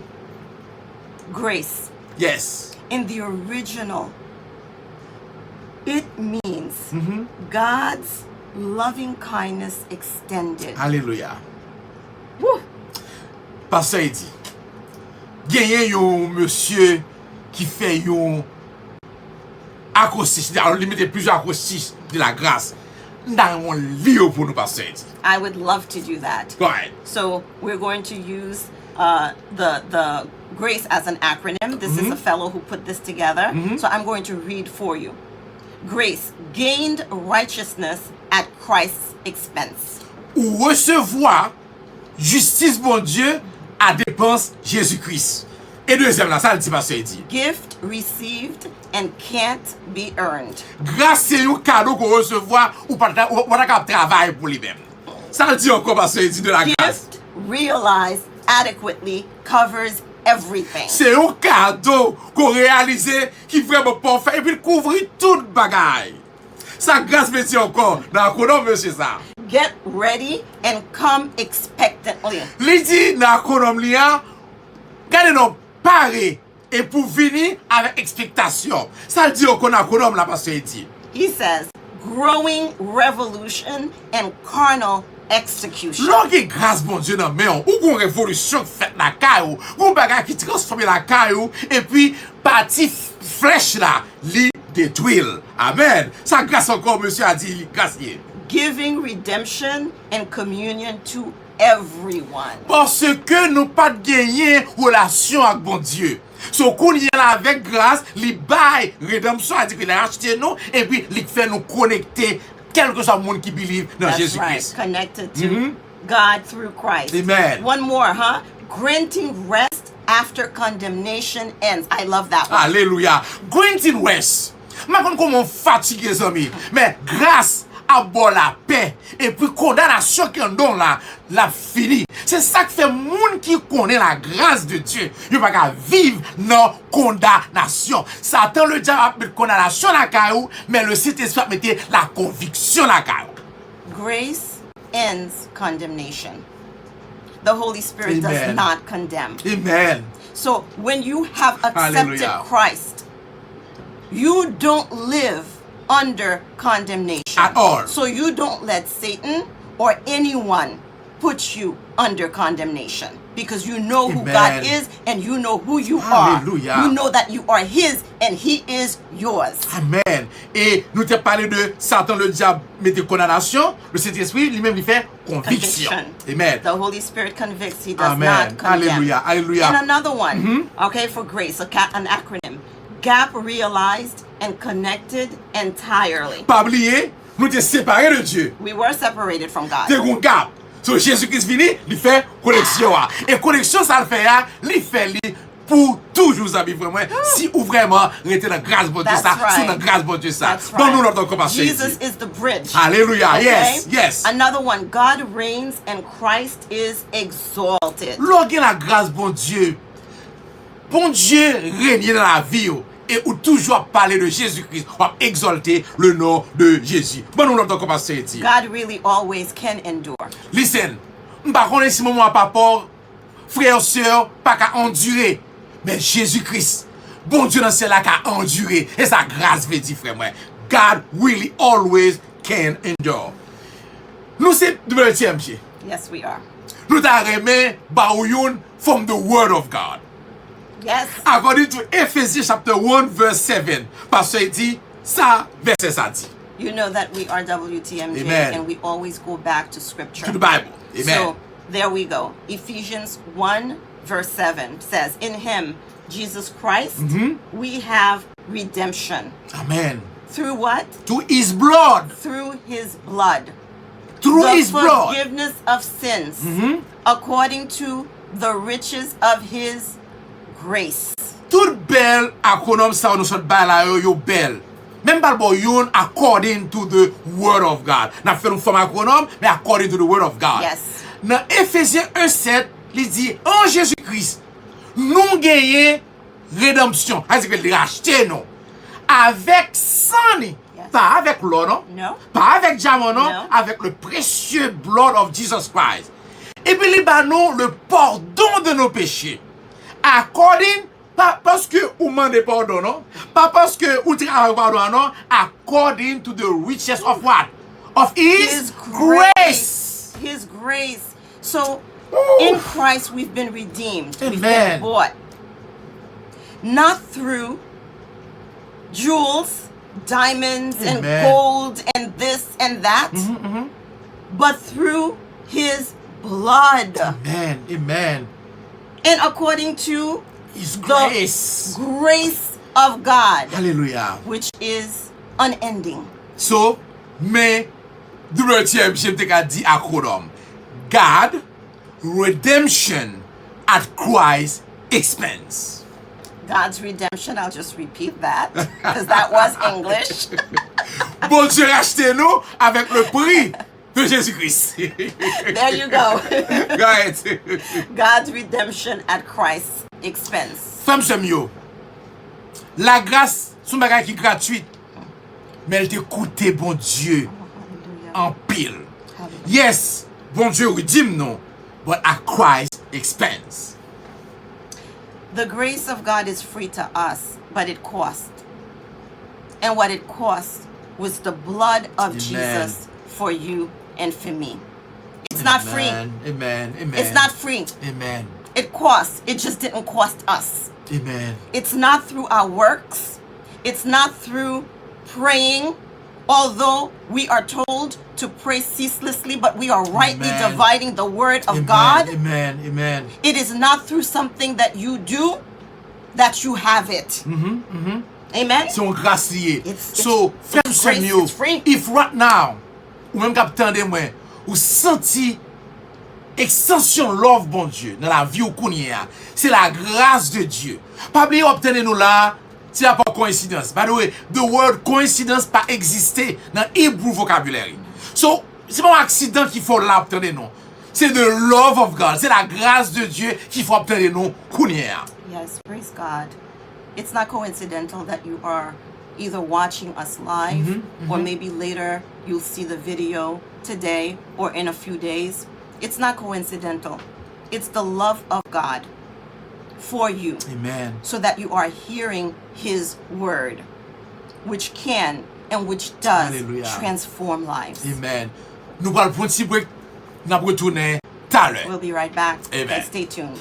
Speaker 4: Grace.
Speaker 3: Yes.
Speaker 4: In the original, it means God's loving kindness extended.
Speaker 3: Alléluia.
Speaker 4: Woo.
Speaker 3: Parce qu'il dit, gagné yon monsieur qui fait yon acrostiche, alors limiter plusieurs acrostiches de la grâce dans mon livre pour nous passer.
Speaker 4: I would love to do that.
Speaker 3: Go ahead.
Speaker 4: So we're going to use the grace as an acronym. This is a fellow who put this together. So I'm going to read for you. Grace, gained righteousness at Christ's expense.
Speaker 3: Ou recevoir justice bon Dieu à dépense Jésus-Christ. Et deuxième là, ça le dit pasteur dit.
Speaker 4: Gift received and can't be earned.
Speaker 3: Grâce c'est un cadeau qu'on recevoir ou pas travail pour lui-même. Ça le dit encore pasteur dit de la grâce.
Speaker 4: Gift realized adequately covers everything.
Speaker 3: C'est un cadeau qu'on réalise qui vraiment parfait et puis couvre toute bagaille. Ça grâce me dit encore dans l'acronyme monsieur ça.
Speaker 4: Get ready and come expectantly.
Speaker 3: Il dit dans l'acronyme là, gardez nous paré et pour venir avec expectation. Ça le dit encore dans l'acronyme là parce qu'il dit.
Speaker 4: He says, growing revolution and carnal execution.
Speaker 3: Lorsque grâce bon Dieu dans mais ou une révolution faite la caillou, ou bagage qui transforme la caillou et puis partie flèche là, li détruit. Amen. Ça grâce encore monsieur a dit grâce.
Speaker 4: Giving redemption and communion to everyone.
Speaker 3: Parce que nous pas gagner relation avec bon Dieu. So qu'on y est là avec grâce, li bail rédemption a dit qu'il a acheté nous et puis il fait nous connecter quel que soit le monde qui believe dans
Speaker 4: That's
Speaker 3: Jésus-Christ.
Speaker 4: right. Connected to God through Christ.
Speaker 3: Amen.
Speaker 4: One more, huh? Granting rest after condemnation ends. I love that one.
Speaker 3: Alléluia. Granting rest. Je ne sais pas comment fatigué les amis, mais grâce à la paix et puis condamnation qui en donne là, la fini. C'est ça qui fait monde qui connaît la grâce de Dieu. Il ne va pas vivre dans condamnation. Satan le diable a mis condamnation la caillou, mais le Saint-Esprit a mis la conviction la caillou.
Speaker 4: Grace ends condemnation. The Holy Spirit does
Speaker 3: Amen.
Speaker 4: not condemn.
Speaker 3: Amen.
Speaker 4: So when you have accepted
Speaker 3: Hallelujah.
Speaker 4: Christ, you don't live under condemnation
Speaker 3: At all.
Speaker 4: So you don't let Satan or anyone put you under condemnation because you know who
Speaker 3: Amen.
Speaker 4: God is and you know who you
Speaker 3: Hallelujah.
Speaker 4: are. You know that you are His and He is yours.
Speaker 3: Amen. Et nous t'ai parlé de Satan le diable mettait condamnation, le Saint-Esprit lui-même lui fait conviction. Amen.
Speaker 4: The Holy Spirit convicts. He does
Speaker 3: Amen.
Speaker 4: not condemn.
Speaker 3: Hallelujah. Hallelujah.
Speaker 4: And another one, okay, for grace, an acronym. Gap realized and connected entirely.
Speaker 3: Pas oublier, nous t'es séparés de Dieu.
Speaker 4: We were separated from God.
Speaker 3: T'es un gap. So Jésus-Christ vini, il fait connexion. Et connexion, ça le fait, il fait pour toujours, amis, vraiment. Si ou vraiment, rester dans la grâce de Dieu,
Speaker 4: That's
Speaker 3: ça,
Speaker 4: right.
Speaker 3: sous la grâce de Dieu, ça.
Speaker 4: That's
Speaker 3: Bon, nous
Speaker 4: right.
Speaker 3: l'autre compassion.
Speaker 4: Jesus is the bridge.
Speaker 3: Hallelujah.
Speaker 4: Okay?
Speaker 3: Yes, yes.
Speaker 4: Another one. God reigns and Christ is exalted.
Speaker 3: Lorsque la grâce, bon Dieu règne dans la vie, et ou toujours parler de Jésus-Christ, ou exalter le nom de Jésus. Bon, nous l'autre compassion.
Speaker 4: God really always can endure.
Speaker 3: Listen, m'pa connaît si moment à rapport, frère, sœur, pas qu'à endurer. Mais Jésus-Christ, bon Dieu dans le ciel là qu'à endurer. Et sa grâce veut dire, frère, moi. God really always can endure. Nous c'est de pied.
Speaker 4: Yes, we are.
Speaker 3: Nous t'a remis Baoyoun from the word of God.
Speaker 4: Yes.
Speaker 3: According to Ephesians chapter 1 verse 7. Parce qu'il dit, ça, verset ça dit.
Speaker 4: You know that we are WTMJ
Speaker 3: Amen.
Speaker 4: and we always go back to scripture.
Speaker 3: To the Bible. Amen.
Speaker 4: So there we go. Ephesians 1 verse 7 says, in Him, Jesus Christ, we have redemption.
Speaker 3: Amen.
Speaker 4: Through what?
Speaker 3: To his blood.
Speaker 4: Through His blood.
Speaker 3: Through
Speaker 4: The
Speaker 3: his blood.
Speaker 4: forgiveness of sins according to the riches of His grace.
Speaker 3: Tout bel acronyme ça nous sort ba la yo bel. Même pas bon yon according to the word of God. N'a fait une forme acronyme mais according to the word of God.
Speaker 4: Yes.
Speaker 3: Dans Ephésiens 1:7, il dit en Jésus-Christ nous gagnons rédemption, c'est-à-dire qu'il a racheté nous avec sang ni. Pas avec l'eau, non?
Speaker 4: No.
Speaker 3: Pas avec diamant, non?
Speaker 4: No.
Speaker 3: Avec le précieux blood of Jesus Christ. Et puis, il bat nous le pardon de nos péchés. According, pas parce que vous demandez pardon, non? Pas parce que vous travaillez pardon, non? According to the riches of what? Of His grace.
Speaker 4: His grace. So,
Speaker 3: Ooh.
Speaker 4: in Christ we've been redeemed. We've
Speaker 3: Amen.
Speaker 4: been bought. Not through jewels, diamonds, and
Speaker 3: Amen.
Speaker 4: gold, and this and that, but through His blood.
Speaker 3: Amen. Amen.
Speaker 4: And according to
Speaker 3: His
Speaker 4: the
Speaker 3: grace.
Speaker 4: grace of God,
Speaker 3: Hallelujah.
Speaker 4: which is unending.
Speaker 3: So, mais, WTM, j'aime te ka di acronym. God, redemption at Christ's expense.
Speaker 4: God's redemption, I'll just repeat that because that was English.
Speaker 3: Bon Dieu racheté nous avec le prix de Jésus-Christ.
Speaker 4: There you go.
Speaker 3: Go ahead.
Speaker 4: God's redemption at Christ's expense.
Speaker 3: Femme semio. La grâce, son bagage qui est gratuite. Mais elle te coûte, bon Dieu, en pile. Yes, bon Dieu redeem nous, but at Christ's expense.
Speaker 4: The grace of God is free to us, but it cost. And what it cost was the blood of
Speaker 3: Amen.
Speaker 4: Jesus for you and for me. It's not free.
Speaker 3: Amen. Amen.
Speaker 4: It's not free.
Speaker 3: Amen.
Speaker 4: It costs. It just didn't cost us.
Speaker 3: Amen.
Speaker 4: It's not through our works. It's not through praying, although we are told to pray ceaselessly, but we are rightly
Speaker 3: Amen.
Speaker 4: dividing the word of
Speaker 3: Amen.
Speaker 4: God.
Speaker 3: Amen. Amen.
Speaker 4: It is not through something that you do that you have it. Amen.
Speaker 3: Son grâce liée.
Speaker 4: It's
Speaker 3: So, frère
Speaker 4: grace,
Speaker 3: semio,
Speaker 4: it's free.
Speaker 3: if right now, ou même capitaine de moi, ou senti extension love bon Dieu dans la vie ou kounye a, c'est la grâce de Dieu. Pas oublier obtenir nous là, c'est pas coïncidence. By the way, the word coincidence pas existé dans Hebrew vocabulary. So, c'est pas un accident qu'il faut là obtenir nous. C'est the love of God, c'est la grâce de Dieu qu'il faut obtenir nous kounye a.
Speaker 4: Yes, praise God. It's not coincidental that you are either watching us live or maybe later you'll see the video today or in a few days. It's not coincidental. It's the love of God for you
Speaker 3: Amen.
Speaker 4: so that you are hearing His word, which can and which does
Speaker 3: Hallelujah.
Speaker 4: transform lives.
Speaker 3: Amen. Nous allons prendre un petit break, nous allons retourner tout à l'heure.
Speaker 4: We'll be right back.
Speaker 3: Amen.
Speaker 4: Okay, stay tuned.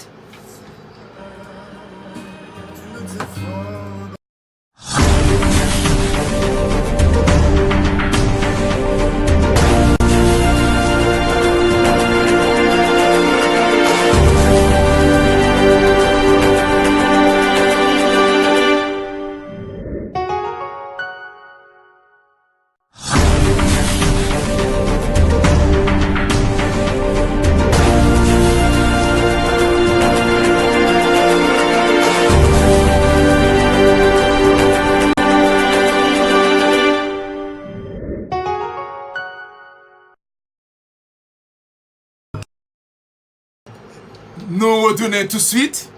Speaker 3: Nous retournons tout de suite.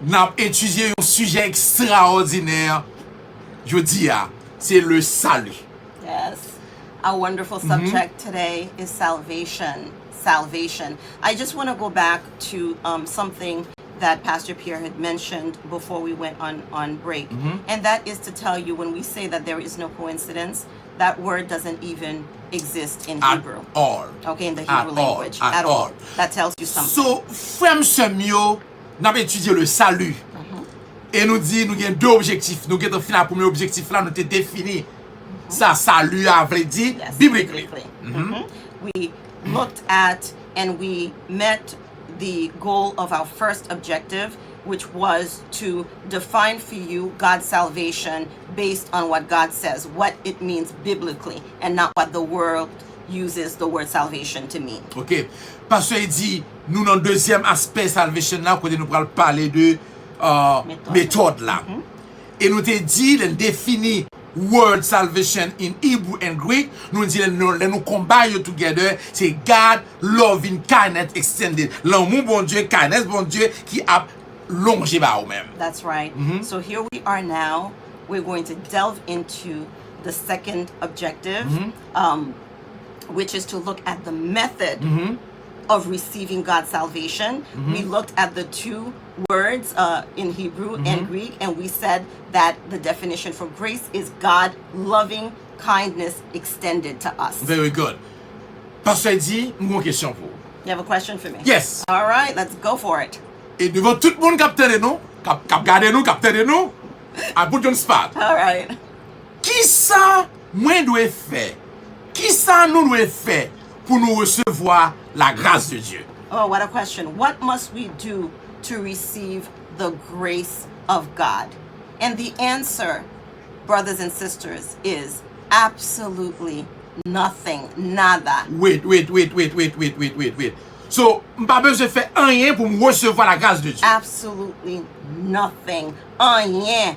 Speaker 3: Nous avons étudié un sujet extraordinaire. Je dis, c'est le salut.
Speaker 4: Yes. Our wonderful subject today is salvation. Salvation. I just want to go back to something that Pastor Pierre had mentioned before we went on break. And that is to tell you when we say that there is no coincidence, that word doesn't even exist in
Speaker 3: At
Speaker 4: Hebrew.
Speaker 3: all.
Speaker 4: Okay, in the
Speaker 3: At
Speaker 4: Hebrew
Speaker 3: all.
Speaker 4: language.
Speaker 3: At all.
Speaker 4: That tells you something.
Speaker 3: So, frère Semio, nous avons étudié le salut. Et nous dit, nous avons deux objectifs. Nous avons fait le premier objectif là, nous avons défini. Ça, salut, a vrai dit,
Speaker 4: Yes,
Speaker 3: biblically.
Speaker 4: We looked at and we met the goal of our first objective, which was to define for you God's salvation based on what God says, what it means biblically, and not what the world uses the word salvation to mean.
Speaker 3: Ok. Parce qu'il dit, nous, dans le deuxième aspect salvation là, quand nous allons parler de méthode là. Et nous te dit, nous défini word salvation in Hebrew and Greek. Nous dit, nous combine together, c'est God, loving, kindness extended. L'amour bon Dieu, kindness bon Dieu, qui a longé par vous-même.
Speaker 4: That's right. So here we are now. We're going to delve into the second objective, which is to look at the method of receiving God's salvation. We looked at the two words in Hebrew and Greek, and we said that the definition for grace is God loving kindness extended to us.
Speaker 3: Very good. Pasteur dit, une question pour vous.
Speaker 4: You have a question for me?
Speaker 3: Yes.
Speaker 4: All right, let's go for it.
Speaker 3: Et devant tout le monde qui a nous, qui a regardé nous, qui a nous, I put you on spot.
Speaker 4: All right.
Speaker 3: Qui ça, moi, doit faire? Qui ça, nous doit faire pour nous recevoir la grâce de Dieu?
Speaker 4: Oh, what a question. What must we do to receive the grace of God? And the answer, brothers and sisters, is absolutely nothing. Nada.
Speaker 3: Wait. So, m'pas besoin faire rien pour me recevoir la grâce de Dieu.
Speaker 4: Absolutely nothing. Rien.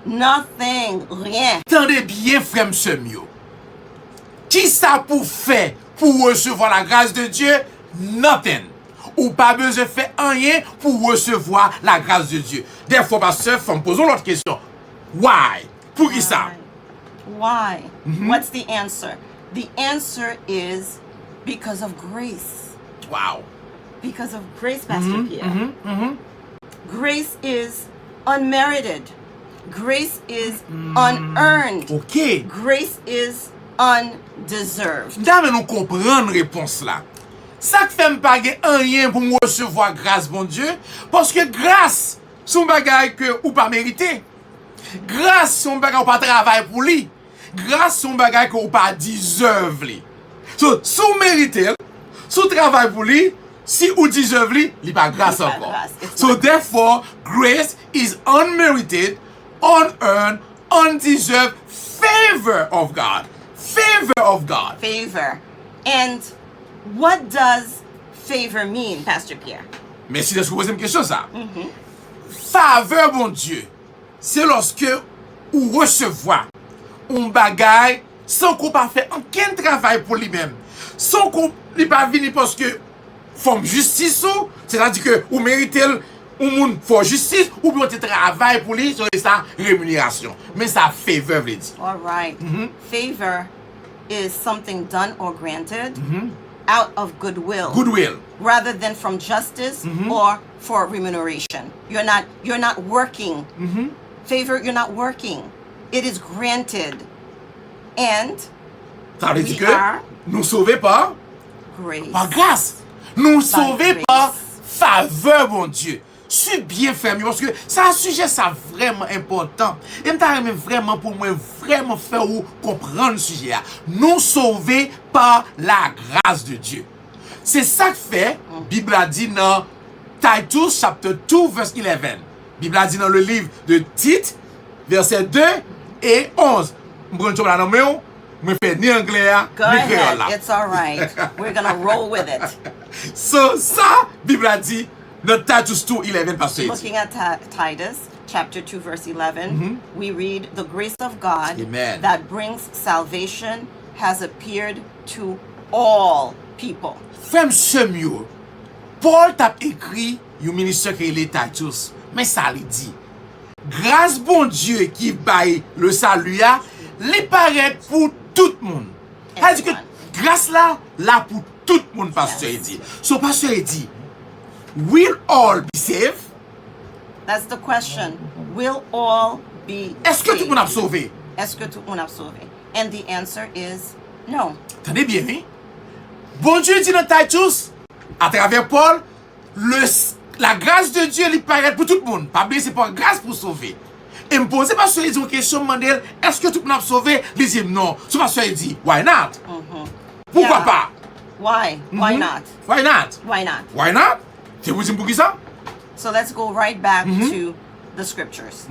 Speaker 4: Nothing. Rien.
Speaker 3: Tendez bien, frère Msemio. Qui ça pour faire pour recevoir la grâce de Dieu? Nothing. Ou pas besoin de faire rien pour recevoir la grâce de Dieu. Des fois, pasteur, faut me poser l'autre question. Why? Pour qui ça?
Speaker 4: Why? What's the answer? The answer is because of grace.
Speaker 3: Wow.
Speaker 4: Because of grace, Pastor Pierre. Grace is unmerited. Grace is unearned.
Speaker 3: Ok.
Speaker 4: Grace is undeserved.
Speaker 3: Dame nous comprendre réponse là. Ça que fait me pas rien pour me recevoir grâce, bon Dieu, parce que grâce, son bagage que ou pas mérité. Grâce, son bagage ou pas travail pour lui. Grâce, son bagage que ou pas deserve lui. So, sous mérité, sous travail pour lui, si ou deserve lui, il pas grâce
Speaker 4: It's pas
Speaker 3: encore.
Speaker 4: grâce. It's
Speaker 3: So
Speaker 4: not
Speaker 3: therefore, grace is unmerited, unearned, undeserved favor of God. Favor of God.
Speaker 4: favor. And what does favor mean, Pastor Pierre?
Speaker 3: Merci de se poser une question ça. Faveur, bon Dieu, c'est lorsque ou recevoir un bagage sans qu'on pas fait aucun travail pour lui-même. Sans qu'on n'est pas venu parce que forme justice, c'est-à-dire que ou méritez ou moun faut justice ou bien tu travail pour lui sur sa rémunération. Mais ça faveur veut dire.
Speaker 4: All right. Favor is something done or granted out of goodwill.
Speaker 3: Goodwill.
Speaker 4: Rather than from justice or for remuneration. You're not working. Favor, you're not working. It is granted. And
Speaker 3: Ça veut
Speaker 4: we
Speaker 3: dire que
Speaker 4: are
Speaker 3: nous sauvés par
Speaker 4: grace.
Speaker 3: grâce. Nous sauvés
Speaker 4: grace.
Speaker 3: par faveur, mon Dieu. Je suis bien fermé parce que c'est un sujet ça vraiment important. Et je vraiment pour moi vraiment faire ou comprendre le sujet. Nous sauvés par la grâce de Dieu. C'est ça que fait, Bible a dit dans Titus chapitre 2 verse 11. Bible a dit dans le livre de Tite verset 2 et 11. Je fais ni anglais
Speaker 4: Go
Speaker 3: ni
Speaker 4: ahead.
Speaker 3: créole là.
Speaker 4: It's all right. We're going to roll with it.
Speaker 3: So, ça, Bible a dit dans Titus 2:11 parce que
Speaker 4: Looking at Titus chapter 2 verse 11, we read, the grace of God
Speaker 3: Amen.
Speaker 4: that brings salvation has appeared to all people.
Speaker 3: Frère Semio, Paul t'a écrit un ministère qui est Titus, mais ça lui dit, grâce bon Dieu qui baille le salut, les paraît pour tout le monde. C'est-à-dire que grâce là pour tout le monde, pasteur il dit. So pasteur il dit, will all be saved?
Speaker 4: That's the question. Will all be
Speaker 3: Est-ce que tout le
Speaker 4: saved?
Speaker 3: monde a sauvé?
Speaker 4: Est-ce que tout le monde a sauvé? And the answer is no.
Speaker 3: Attendez bien, oui? Bon Dieu dit dans Titus, à travers Paul, la grâce de Dieu lui paraît pour tout le monde. Pas bien, c'est pas grâce pour sauver. Et me poser parce qu'il dit une question, Mandel, est-ce que tout le monde a sauvé? Il dit non. C'est parce qu'il dit, why not? Pourquoi
Speaker 4: Yeah.
Speaker 3: pas?
Speaker 4: Why? Why not?
Speaker 3: Why not?
Speaker 4: Why not?
Speaker 3: Why not? C'est vous pour qui ça?
Speaker 4: So let's go right back to the scriptures.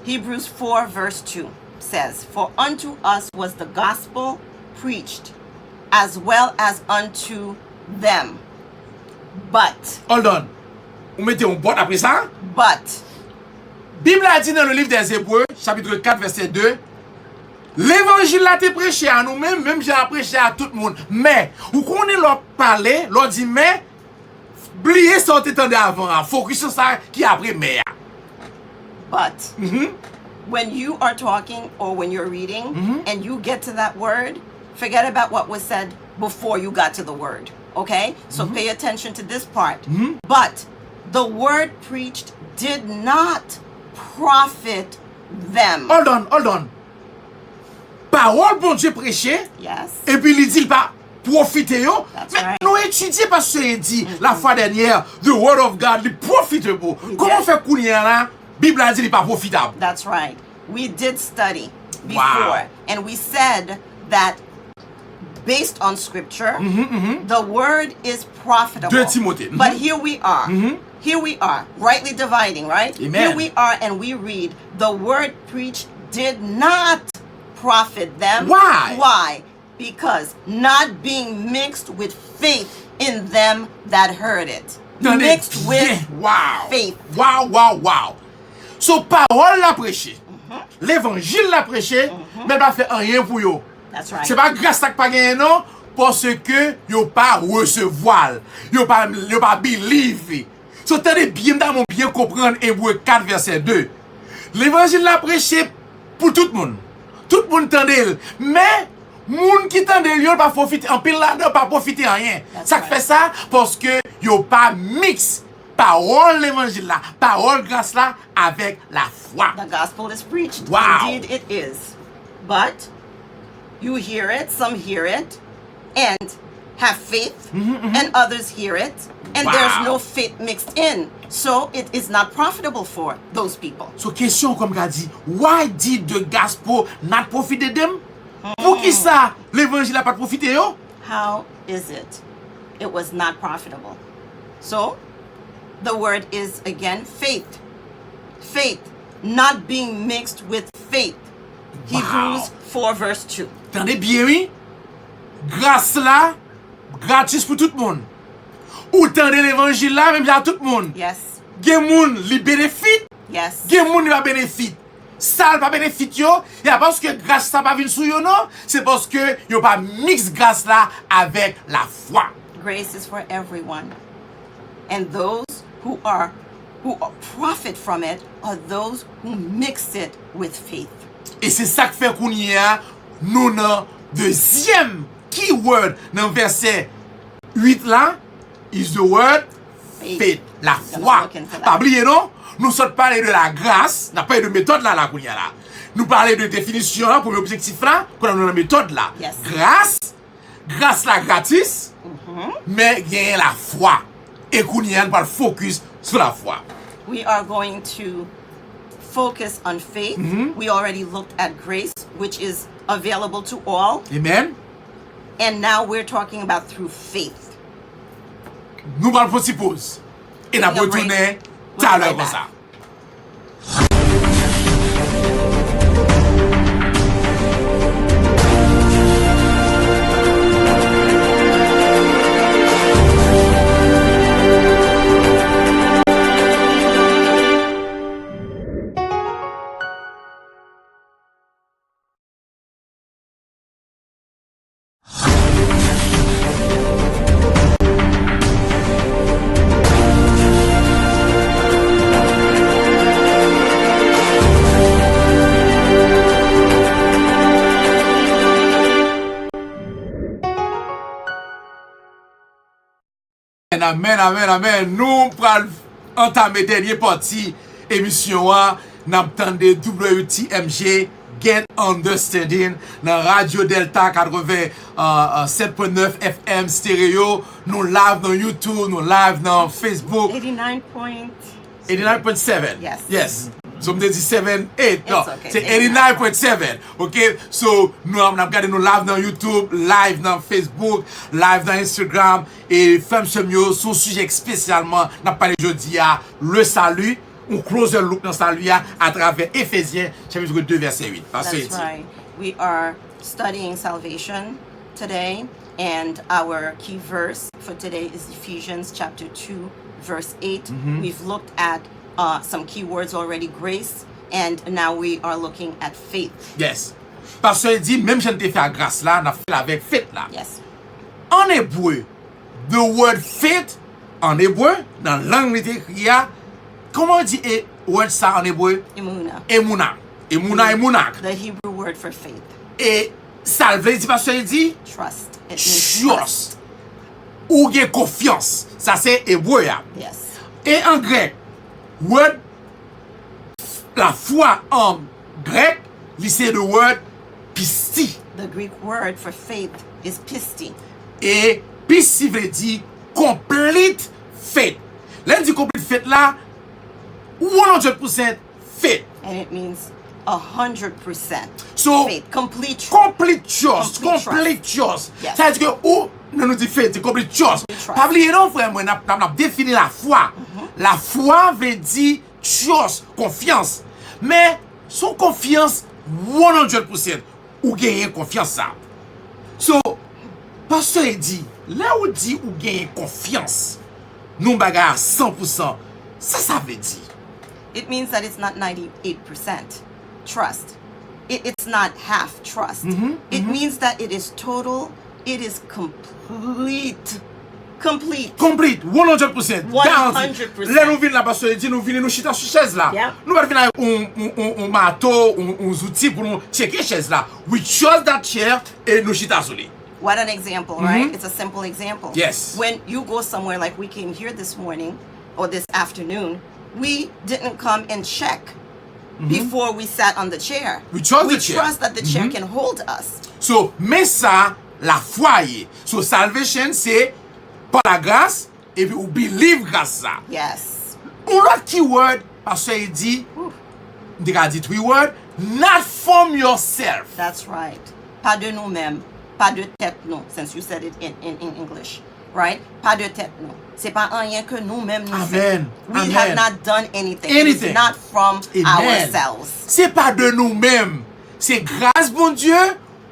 Speaker 4: Hebrews 4 verse 2 says, for unto us was the gospel preached as well as unto them. But,
Speaker 3: Hold on. Vous mettez un bot après ça?
Speaker 4: but,
Speaker 3: Bible a dit dans le livre des Hébreux, chapitre 4, verset 2, l'évangile a été prêché à nous-mêmes, même j'ai prêché à tout le monde. Mais, vous connaissez leur parler, leur dit, mais, oubliez ce que vous avant, focus sur ça qui a après, mais.
Speaker 4: but, when you are talking or when you're reading and you get to that word, forget about what was said before you got to the word. Okay? So pay attention to this part. But the word preached did not profit them.
Speaker 3: Hold on. Parole bon Dieu prêché,
Speaker 4: Yes.
Speaker 3: et puis il dit, il pas profiter yo.
Speaker 4: That's
Speaker 3: Mais
Speaker 4: right.
Speaker 3: nous étudions parce qu'il dit, la fois dernière, the word of God, il profitable. Comment faire kounia là? Bible a dit, il pas profitable.
Speaker 4: That's right. We did study before,
Speaker 3: Wow.
Speaker 4: and we said that based on scripture, the word is profitable.
Speaker 3: 2 Timothée.
Speaker 4: But here we are. Here we are, rightly dividing, right?
Speaker 3: Amen.
Speaker 4: Here we are, and we read, the word preached did not profit them.
Speaker 3: Why?
Speaker 4: Why? Because not being mixed with faith in them that heard it. Mixed with
Speaker 3: wow.
Speaker 4: faith.
Speaker 3: Wow. So, parole la prêché. L'évangile la prêché, mais pas fait rien pour yo.
Speaker 4: That's right.
Speaker 3: C'est pas grâce à pas gagné non, parce que yo pas recevoir, yo pas believe. So tenez bien bien comprendre Hébreux 4 verset 2. L'évangile la prêché pour tout le monde. Tout le monde tendel, mais moun qui tendel yo pas profiter en pile là pas profiter rien. Ça fait ça parce que yo pas mix parole l'évangile là, parole grâce là avec la foi.
Speaker 4: The gospel is preached.
Speaker 3: Wow.
Speaker 4: Indeed it is. But you hear it, some hear it, and have faith, and others hear it, and
Speaker 3: Wow.
Speaker 4: there's no faith mixed in. So it is not profitable for those people.
Speaker 3: So question comme qu'a dit, why did the gospel not profit them? Pour qui ça l'évangile a pas profité yo?
Speaker 4: How is it? It was not profitable. So the word is again faith. Faith not being mixed with faith.
Speaker 3: Wow.
Speaker 4: Hebrews 4 verse 2.
Speaker 3: Tendez bien oui? Grâce là, gratis pour tout le monde. Ou tendez l'évangile là, même à tout le monde.
Speaker 4: Yes.
Speaker 3: Gen moun li bénéfice,
Speaker 4: Yes.
Speaker 3: gen moun li pas bénéfice. Ça pas bénéfice yo, et parce que grâce ça pas vinn sou yo non, c'est parce que yo pas mix grâce là avec la foi.
Speaker 4: Grace is for everyone. And those who profit from it are those who mix it with faith.
Speaker 3: Et c'est ça que fait qu'on y a nous dans deuxième keyword dans verset 8 là is the word faith, la foi.
Speaker 4: looking for that.
Speaker 3: Pas oublier non, nous sommes parlé de la grâce, n'a pas de méthode là qu'on y a là. Nous parler de définition là pour l'objectif là, qu'on a dans la méthode là.
Speaker 4: Yes.
Speaker 3: Grâce là gratis, mais gagne la foi. Et qu'on y a pas le focus sur la foi.
Speaker 4: We are going to focus on faith. We already looked at grace, which is available to all.
Speaker 3: Amen.
Speaker 4: And now we're talking about through faith.
Speaker 3: Nous allons faire une pause. Et nous allons retourner tout à l'heure comme ça. Amen. Nous pral entamer dernière partie émission a n'entendez WTMG Get Understanding dans Radio Delta 87.9 FM stéréo, nous live dans YouTube, nous live dans Facebook 89.7. Yes. So me dit 7, 8. Non,
Speaker 4: okay.
Speaker 3: c'est 89.7. OK? So nous avons regardé nous live dans YouTube, live dans Facebook, live dans Instagram et femme semio son sujet spécialement n'a parlé jeudi à le salut. On close le look dans salut à travers Éphésiens chapitre 2 verset 8.
Speaker 4: That's right. We are studying salvation today, and our key verse for today is Ephesians chapter 2 verse 8. We've looked at some key words already, grace, and now we are looking at faith.
Speaker 3: Yes. Parce qu'il dit même si on te fait grâce là, on a fait avec faith là.
Speaker 4: Yes.
Speaker 3: En hébreu, the word faith en hébreu dans la langue littéraire, comment on dit word ça en hébreu?
Speaker 4: Emuna.
Speaker 3: Emuna.
Speaker 4: The Hebrew word for faith.
Speaker 3: Et ça veut dire parce qu'il dit
Speaker 4: Trust. It means
Speaker 3: trust. Ou gen confiance. Ça c'est hébreu.
Speaker 4: Yes.
Speaker 3: Et en grec, word la foi en grec, c'est le word pisti.
Speaker 4: The Greek word for faith is pisti.
Speaker 3: Et pisti veut dire complete faith. L'un dit complete faith là, 100% faith.
Speaker 4: And it means 100%
Speaker 3: So,
Speaker 4: faith. Complete trust.
Speaker 3: complete trust.
Speaker 4: Yes.
Speaker 3: Ça veut dire que ou nous dit faith, c'est complete trust.
Speaker 4: Complete trust.
Speaker 3: Pas oublier non frère, moi n'a défini la foi. La foi veut dire trust, confiance. Mais son confiance 100% ou gagner confiance ça. So, pasteur dit là où dit ou gagne confiance, nous bagarre à 100%, ça veut dire.
Speaker 4: It means that it's not 98% trust. It's not half trust. It means that it is total, it is complete. Complete.
Speaker 3: 100%.
Speaker 4: 100%.
Speaker 3: Là, nous venons là, parce que nous venons nous chiter sur chaise là.
Speaker 4: Yeah.
Speaker 3: Nous allons venir un marteau, un outil pour nous checker chaise là. We chose that chair et nous chiter sur lui.
Speaker 4: What an example, right? It's a simple example.
Speaker 3: Yes.
Speaker 4: When you go somewhere like we came here this morning or this afternoon, we didn't come and check before we sat on the chair.
Speaker 3: We chose the chair.
Speaker 4: trust that the chair can hold us.
Speaker 3: So, mais ça, la foi y est. So, salvation, c'est par la grâce et puis ou believe grâce ça.
Speaker 4: Yes.
Speaker 3: Un autre keyword, parce qu'il dit, il a dit 3 words, not from yourself.
Speaker 4: That's right. Pas de nous-mêmes, pas de tête nous, since you said it in English, right? Pas de tête nous. C'est pas rien que nous-mêmes nous
Speaker 3: Amen.
Speaker 4: faisons. We
Speaker 3: Amen.
Speaker 4: have not done anything. It is not from
Speaker 3: Amen.
Speaker 4: ourselves.
Speaker 3: C'est pas de nous-mêmes. C'est grâce, bon Dieu,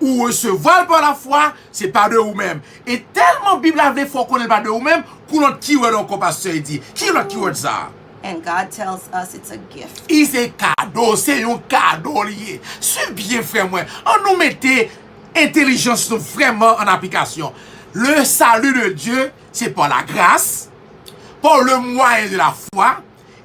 Speaker 3: ou recevoir par la foi, c'est pas de nous-mêmes. Et tellement Bible a fait faut qu'on n'est pas de nous-mêmes, pour notre keyword encore pasteur dit. Qui est notre keyword ça?
Speaker 4: And God tells us it's a gift.
Speaker 3: Et c'est cadeau, c'est un cadeau lié. C'est bien, frère, moi. On nous mettait intelligence vraiment en application. Le salut de Dieu, c'est par la grâce, par le moyen de la foi,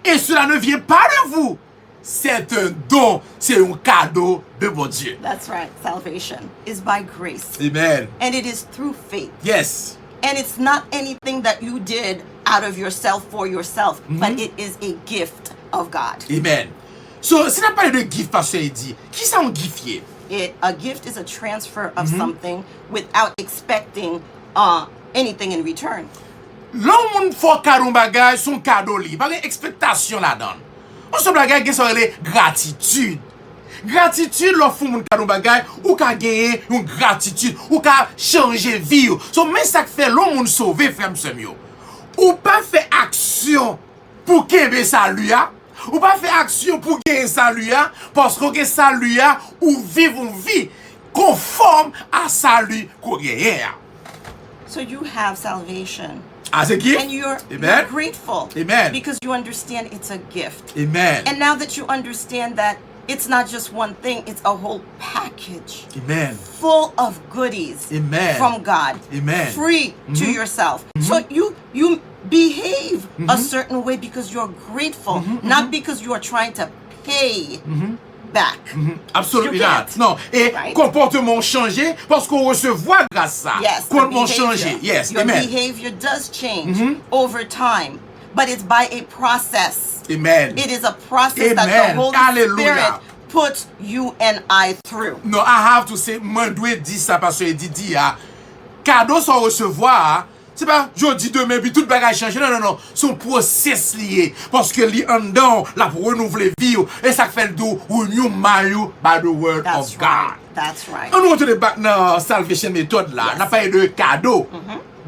Speaker 3: et cela ne vient pas de vous. C'est un don, c'est un cadeau de mon Dieu.
Speaker 4: That's right. Salvation is by grace.
Speaker 3: Amen.
Speaker 4: And it is through faith.
Speaker 3: Yes.
Speaker 4: And it's not anything that you did out of yourself for yourself, but it is a gift of God.
Speaker 3: Amen. So, si on parle de gift, pasteur dit, qui ça un giftier?
Speaker 4: A gift is a transfer of something without expecting anything in return.
Speaker 3: L'homme faut cadeau bagage, son cadeau li, pas d'expectation là-dedans. On se bagage qui sont les gratitude. Gratitude, l'on fait mon cadeau bagage, ou ka gagner une gratitude, ou ka changer vie. So, mais ça fait l'homme sauver, frère Samuel. Ou pas faire action pour qu'il salut, ou pas faire action pour gagner salut, parce que salut, ou vivre une vie conforme à salut qu'on gagne.
Speaker 4: So you have salvation.
Speaker 3: As a gift.
Speaker 4: And you're
Speaker 3: Amen.
Speaker 4: grateful.
Speaker 3: Amen.
Speaker 4: Because you understand it's a gift.
Speaker 3: Amen.
Speaker 4: And now that you understand that it's not just one thing, it's a whole package.
Speaker 3: Amen.
Speaker 4: Full of goodies.
Speaker 3: Amen.
Speaker 4: From God.
Speaker 3: Amen.
Speaker 4: Free to yourself. So you behave a certain way because you're grateful, not because you are trying to pay back.
Speaker 3: Absolument
Speaker 4: You
Speaker 3: not.
Speaker 4: can't.
Speaker 3: Non. Et
Speaker 4: Right.
Speaker 3: comportement changé parce qu'on recevoir grâce à ça.
Speaker 4: Yes, the
Speaker 3: Comportement
Speaker 4: behavior.
Speaker 3: changé. Yes.
Speaker 4: Your
Speaker 3: Amen.
Speaker 4: behavior does change over time, but it's by a process.
Speaker 3: Amen.
Speaker 4: It is a process that
Speaker 3: Amen.
Speaker 4: the Holy
Speaker 3: Hallelujah.
Speaker 4: Spirit puts you and I through.
Speaker 3: No, I have to say, moi, dois dire ça parce que dit, cadeau sans recevoir, c'est pas, je dis demain, puis tout le bagage change. Non. Son process lié. Parce que li en dedans, là, pour renouveler vie, et ça fait le dos, renew you by the word
Speaker 4: That's
Speaker 3: of
Speaker 4: right.
Speaker 3: God.
Speaker 4: That's right.
Speaker 3: On nous retourne back dans salvation méthode là. On a parlé de cadeau.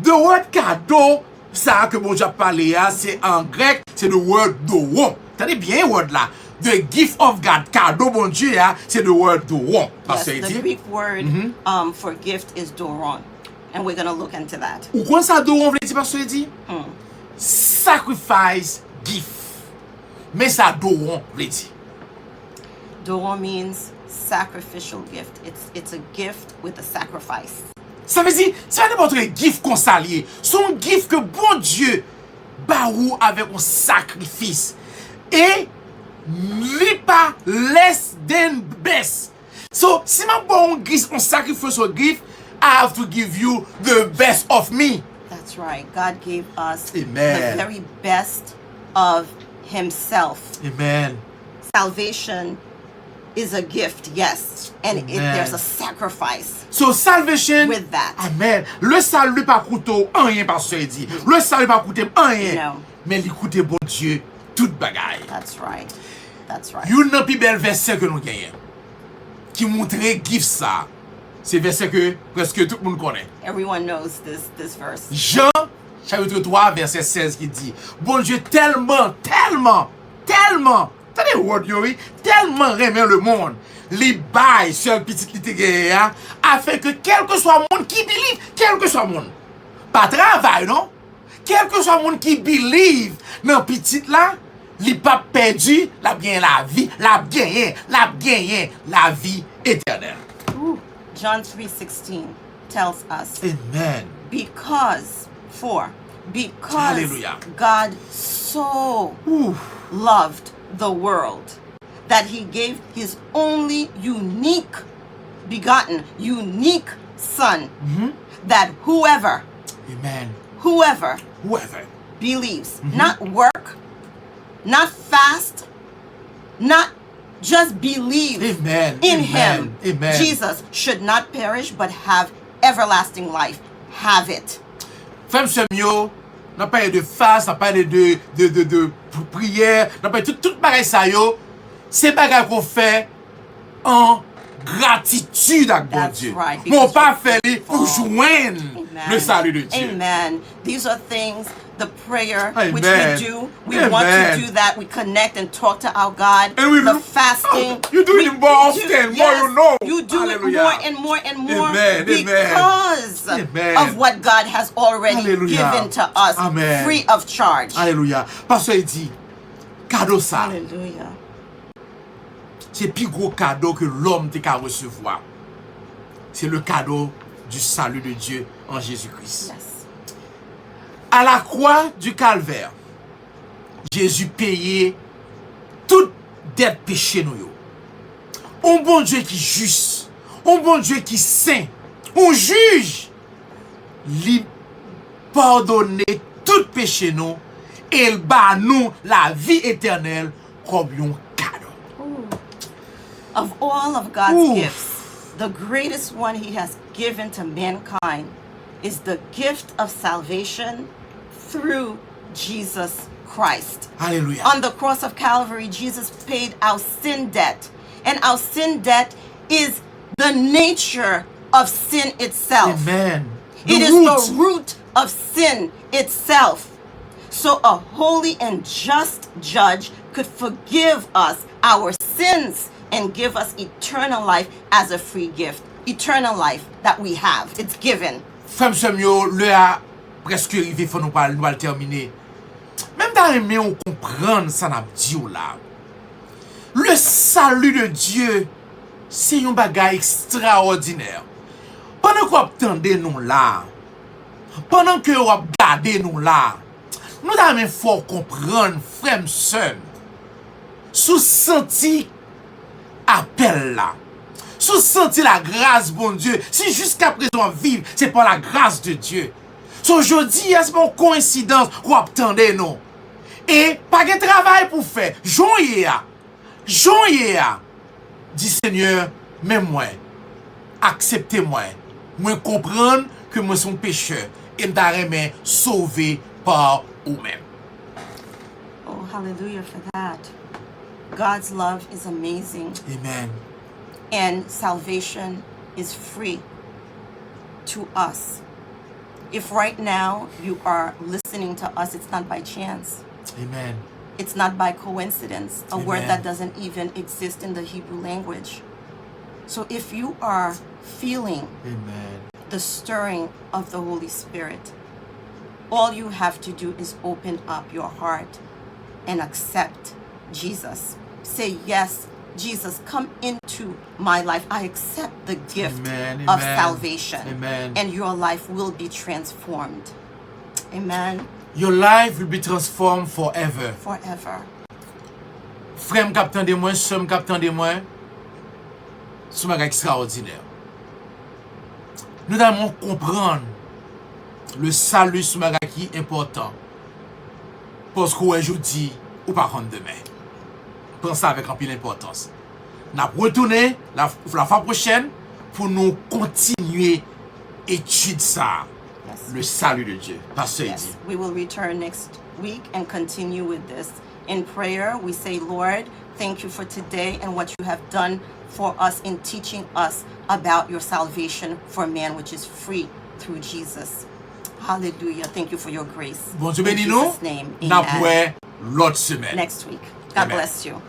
Speaker 3: The word cadeau, ça que bon Dieu a parlé, c'est en grec, c'est le word doron. T'as bien word là. The gift of God, cadeau bon Dieu, c'est le word doron. Parce
Speaker 4: Yes,
Speaker 3: que
Speaker 4: the
Speaker 3: dit,
Speaker 4: Greek word for gift is doron. And we're going to look into that.
Speaker 3: ou quoi ça doron veut dire parce que dit? Sacrifice gift. Mais ça doron veut dire.
Speaker 4: Doron means sacrificial gift. It's a gift with a sacrifice.
Speaker 3: Ça veut dire, c'est pas n'importe quel gift qu'on s'allie. Son gift que bon Dieu barou avec un sacrifice. Et li pas less than best. So, si ma bon gift, on sacrifice au gift, I have to give you the best of me.
Speaker 4: That's right. God gave us
Speaker 3: Amen.
Speaker 4: the very best of Himself.
Speaker 3: Amen.
Speaker 4: Salvation is a gift, yes. And
Speaker 3: Amen.
Speaker 4: there's a sacrifice.
Speaker 3: So, salvation.
Speaker 4: With that.
Speaker 3: Amen. Le salut pas coûte rien parce que dit. Le salut pas coûte rien.
Speaker 4: No.
Speaker 3: Mais il coûte bon Dieu toute bagaille.
Speaker 4: That's right. That's right.
Speaker 3: Yon nan pi bel verset que nous gagnons. Qui montre gift ça. C'est verset que presque tout le monde connaît.
Speaker 4: Everyone knows this verse.
Speaker 3: Jean, chapitre 3, verset 16 qui dit, bon Dieu tellement, t'as des words yo, oui, tellement remet le monde, li bay seul petit li te gagné, afin que quel que soit le monde qui believe, quel que soit le monde, pas travail, non? Quel que soit le monde qui believe dans petit là, il pas perdu, la bien la vie, la gagné la vie éternelle.
Speaker 4: Ooh. John 3:16 tells us,
Speaker 3: Amen.
Speaker 4: because
Speaker 3: Hallelujah.
Speaker 4: God so
Speaker 3: Ouh.
Speaker 4: loved the world that he gave his only begotten, unique son, that whoever
Speaker 3: Amen.
Speaker 4: whoever
Speaker 3: Whoever.
Speaker 4: believes, not work, not fast, not just believe
Speaker 3: Amen.
Speaker 4: in
Speaker 3: Amen.
Speaker 4: him,
Speaker 3: Amen.
Speaker 4: Jesus, should not perish but have everlasting life. Have it.
Speaker 3: Frère Semio, n'a pas de face, n'a pas de prière, n'a pas tout bagay ça yo, c'est bagay qu'on fait en gratitude à bon
Speaker 4: That's
Speaker 3: Dieu.
Speaker 4: right,
Speaker 3: Mon
Speaker 4: because
Speaker 3: pas
Speaker 4: you're
Speaker 3: fait li pour joindre le salut de Dieu.
Speaker 4: Amen. These are things, the prayer which
Speaker 3: Amen.
Speaker 4: we do. We want to do that. We connect and talk to our God.
Speaker 3: And we
Speaker 4: the
Speaker 3: do-
Speaker 4: fasting.
Speaker 3: You do it more often, more
Speaker 4: yes,
Speaker 3: you know.
Speaker 4: You do
Speaker 3: Hallelujah.
Speaker 4: it more and more and more
Speaker 3: Amen,
Speaker 4: because
Speaker 3: amen.
Speaker 4: of what God has already
Speaker 3: Hallelujah.
Speaker 4: given to us
Speaker 3: Amen.
Speaker 4: free of charge.
Speaker 3: Alléluia. Parce qu'il dit, cadeau ça,
Speaker 4: Hallelujah.
Speaker 3: c'est le plus gros cadeau que l'homme t'a qu'à recevoir. C'est le cadeau du salut de Dieu en Jésus-Christ.
Speaker 4: Yes.
Speaker 3: À la croix du calvaire, Jésus payait toute dette péché nous. Un bon Dieu qui est juste, un bon Dieu qui est saint, un juge, lui pardonner tout péché nous et il bat nous la vie éternelle comme un cadeau.
Speaker 4: Of all of God's
Speaker 3: Ooh.
Speaker 4: gifts, the greatest one he has given to mankind is the gift of salvation through Jesus Christ.
Speaker 3: Alléluia.
Speaker 4: On the cross of Calvary, Jesus paid our sin debt. And our sin debt is the nature of sin itself.
Speaker 3: Amen.
Speaker 4: It is the root of sin itself. So a holy and just judge could forgive us our sins and give us eternal life as a free gift. Eternal life that we have. It's given.
Speaker 3: Femme Semio, le a presque arrivé, faut nous pas le terminer. Même dans les mains, on comprend ça n'a dit ou là. Le salut de Dieu, c'est un bagage extraordinaire. Pendant qu'on attendait nous là, pendant que on regardait nous là, nous avons fort comprendre, frère, sœur, sous senti appel là. Sous senti la grâce, bon Dieu. Si jusqu'à présent vivre, c'est par la grâce de Dieu. So aujourd'hui, c'est pas une coïncidence qu'on attendait nous. Et pas de travail pour faire. Joyeux, dit Seigneur, mais moi, acceptez-moi. Moi comprendre que moi suis un pécheur et me sauvé par vous-même.
Speaker 4: Oh, hallelujah for that. God's love is amazing.
Speaker 3: Amen.
Speaker 4: And salvation is free to us. If right now you are listening to us, it's not by chance.
Speaker 3: Amen.
Speaker 4: It's not by coincidence, a word
Speaker 3: Amen.
Speaker 4: that doesn't even exist in the Hebrew language. So if you are feeling
Speaker 3: Amen.
Speaker 4: the stirring of the Holy Spirit, all you have to do is open up your heart and accept Jesus. Say, yes, Jesus, come into my life. I accept the gift
Speaker 3: Amen,
Speaker 4: of
Speaker 3: amen,
Speaker 4: salvation.
Speaker 3: amen.
Speaker 4: And your life will be transformed. Amen.
Speaker 3: Your life will be transformed forever.
Speaker 4: Forever.
Speaker 3: Frère captain de moi, somme captain de moi, c'est un extraordinaire. Nous devons comprendre le salut c'est un qui est important. Parce qu'aujourd'hui, ou par contre demain. Prends ça avec un peu d'importance. Nous allons retourner la fois prochaine pour nous continuer étudier ça.
Speaker 4: Yes.
Speaker 3: Le salut de Dieu. Pasteur
Speaker 4: Yes,
Speaker 3: dit.
Speaker 4: we will return next week and continue with this. In prayer, we say, Lord, thank you for today and what you have done for us in teaching us about your salvation for man, which is free through Jesus. Hallelujah. Thank you for your grace.
Speaker 3: Bon Dieu
Speaker 4: In
Speaker 3: bénis nous.
Speaker 4: Jesus' name,
Speaker 3: N'a
Speaker 4: amen.
Speaker 3: l'autre semaine.
Speaker 4: Next week. God
Speaker 3: Amen.
Speaker 4: bless you.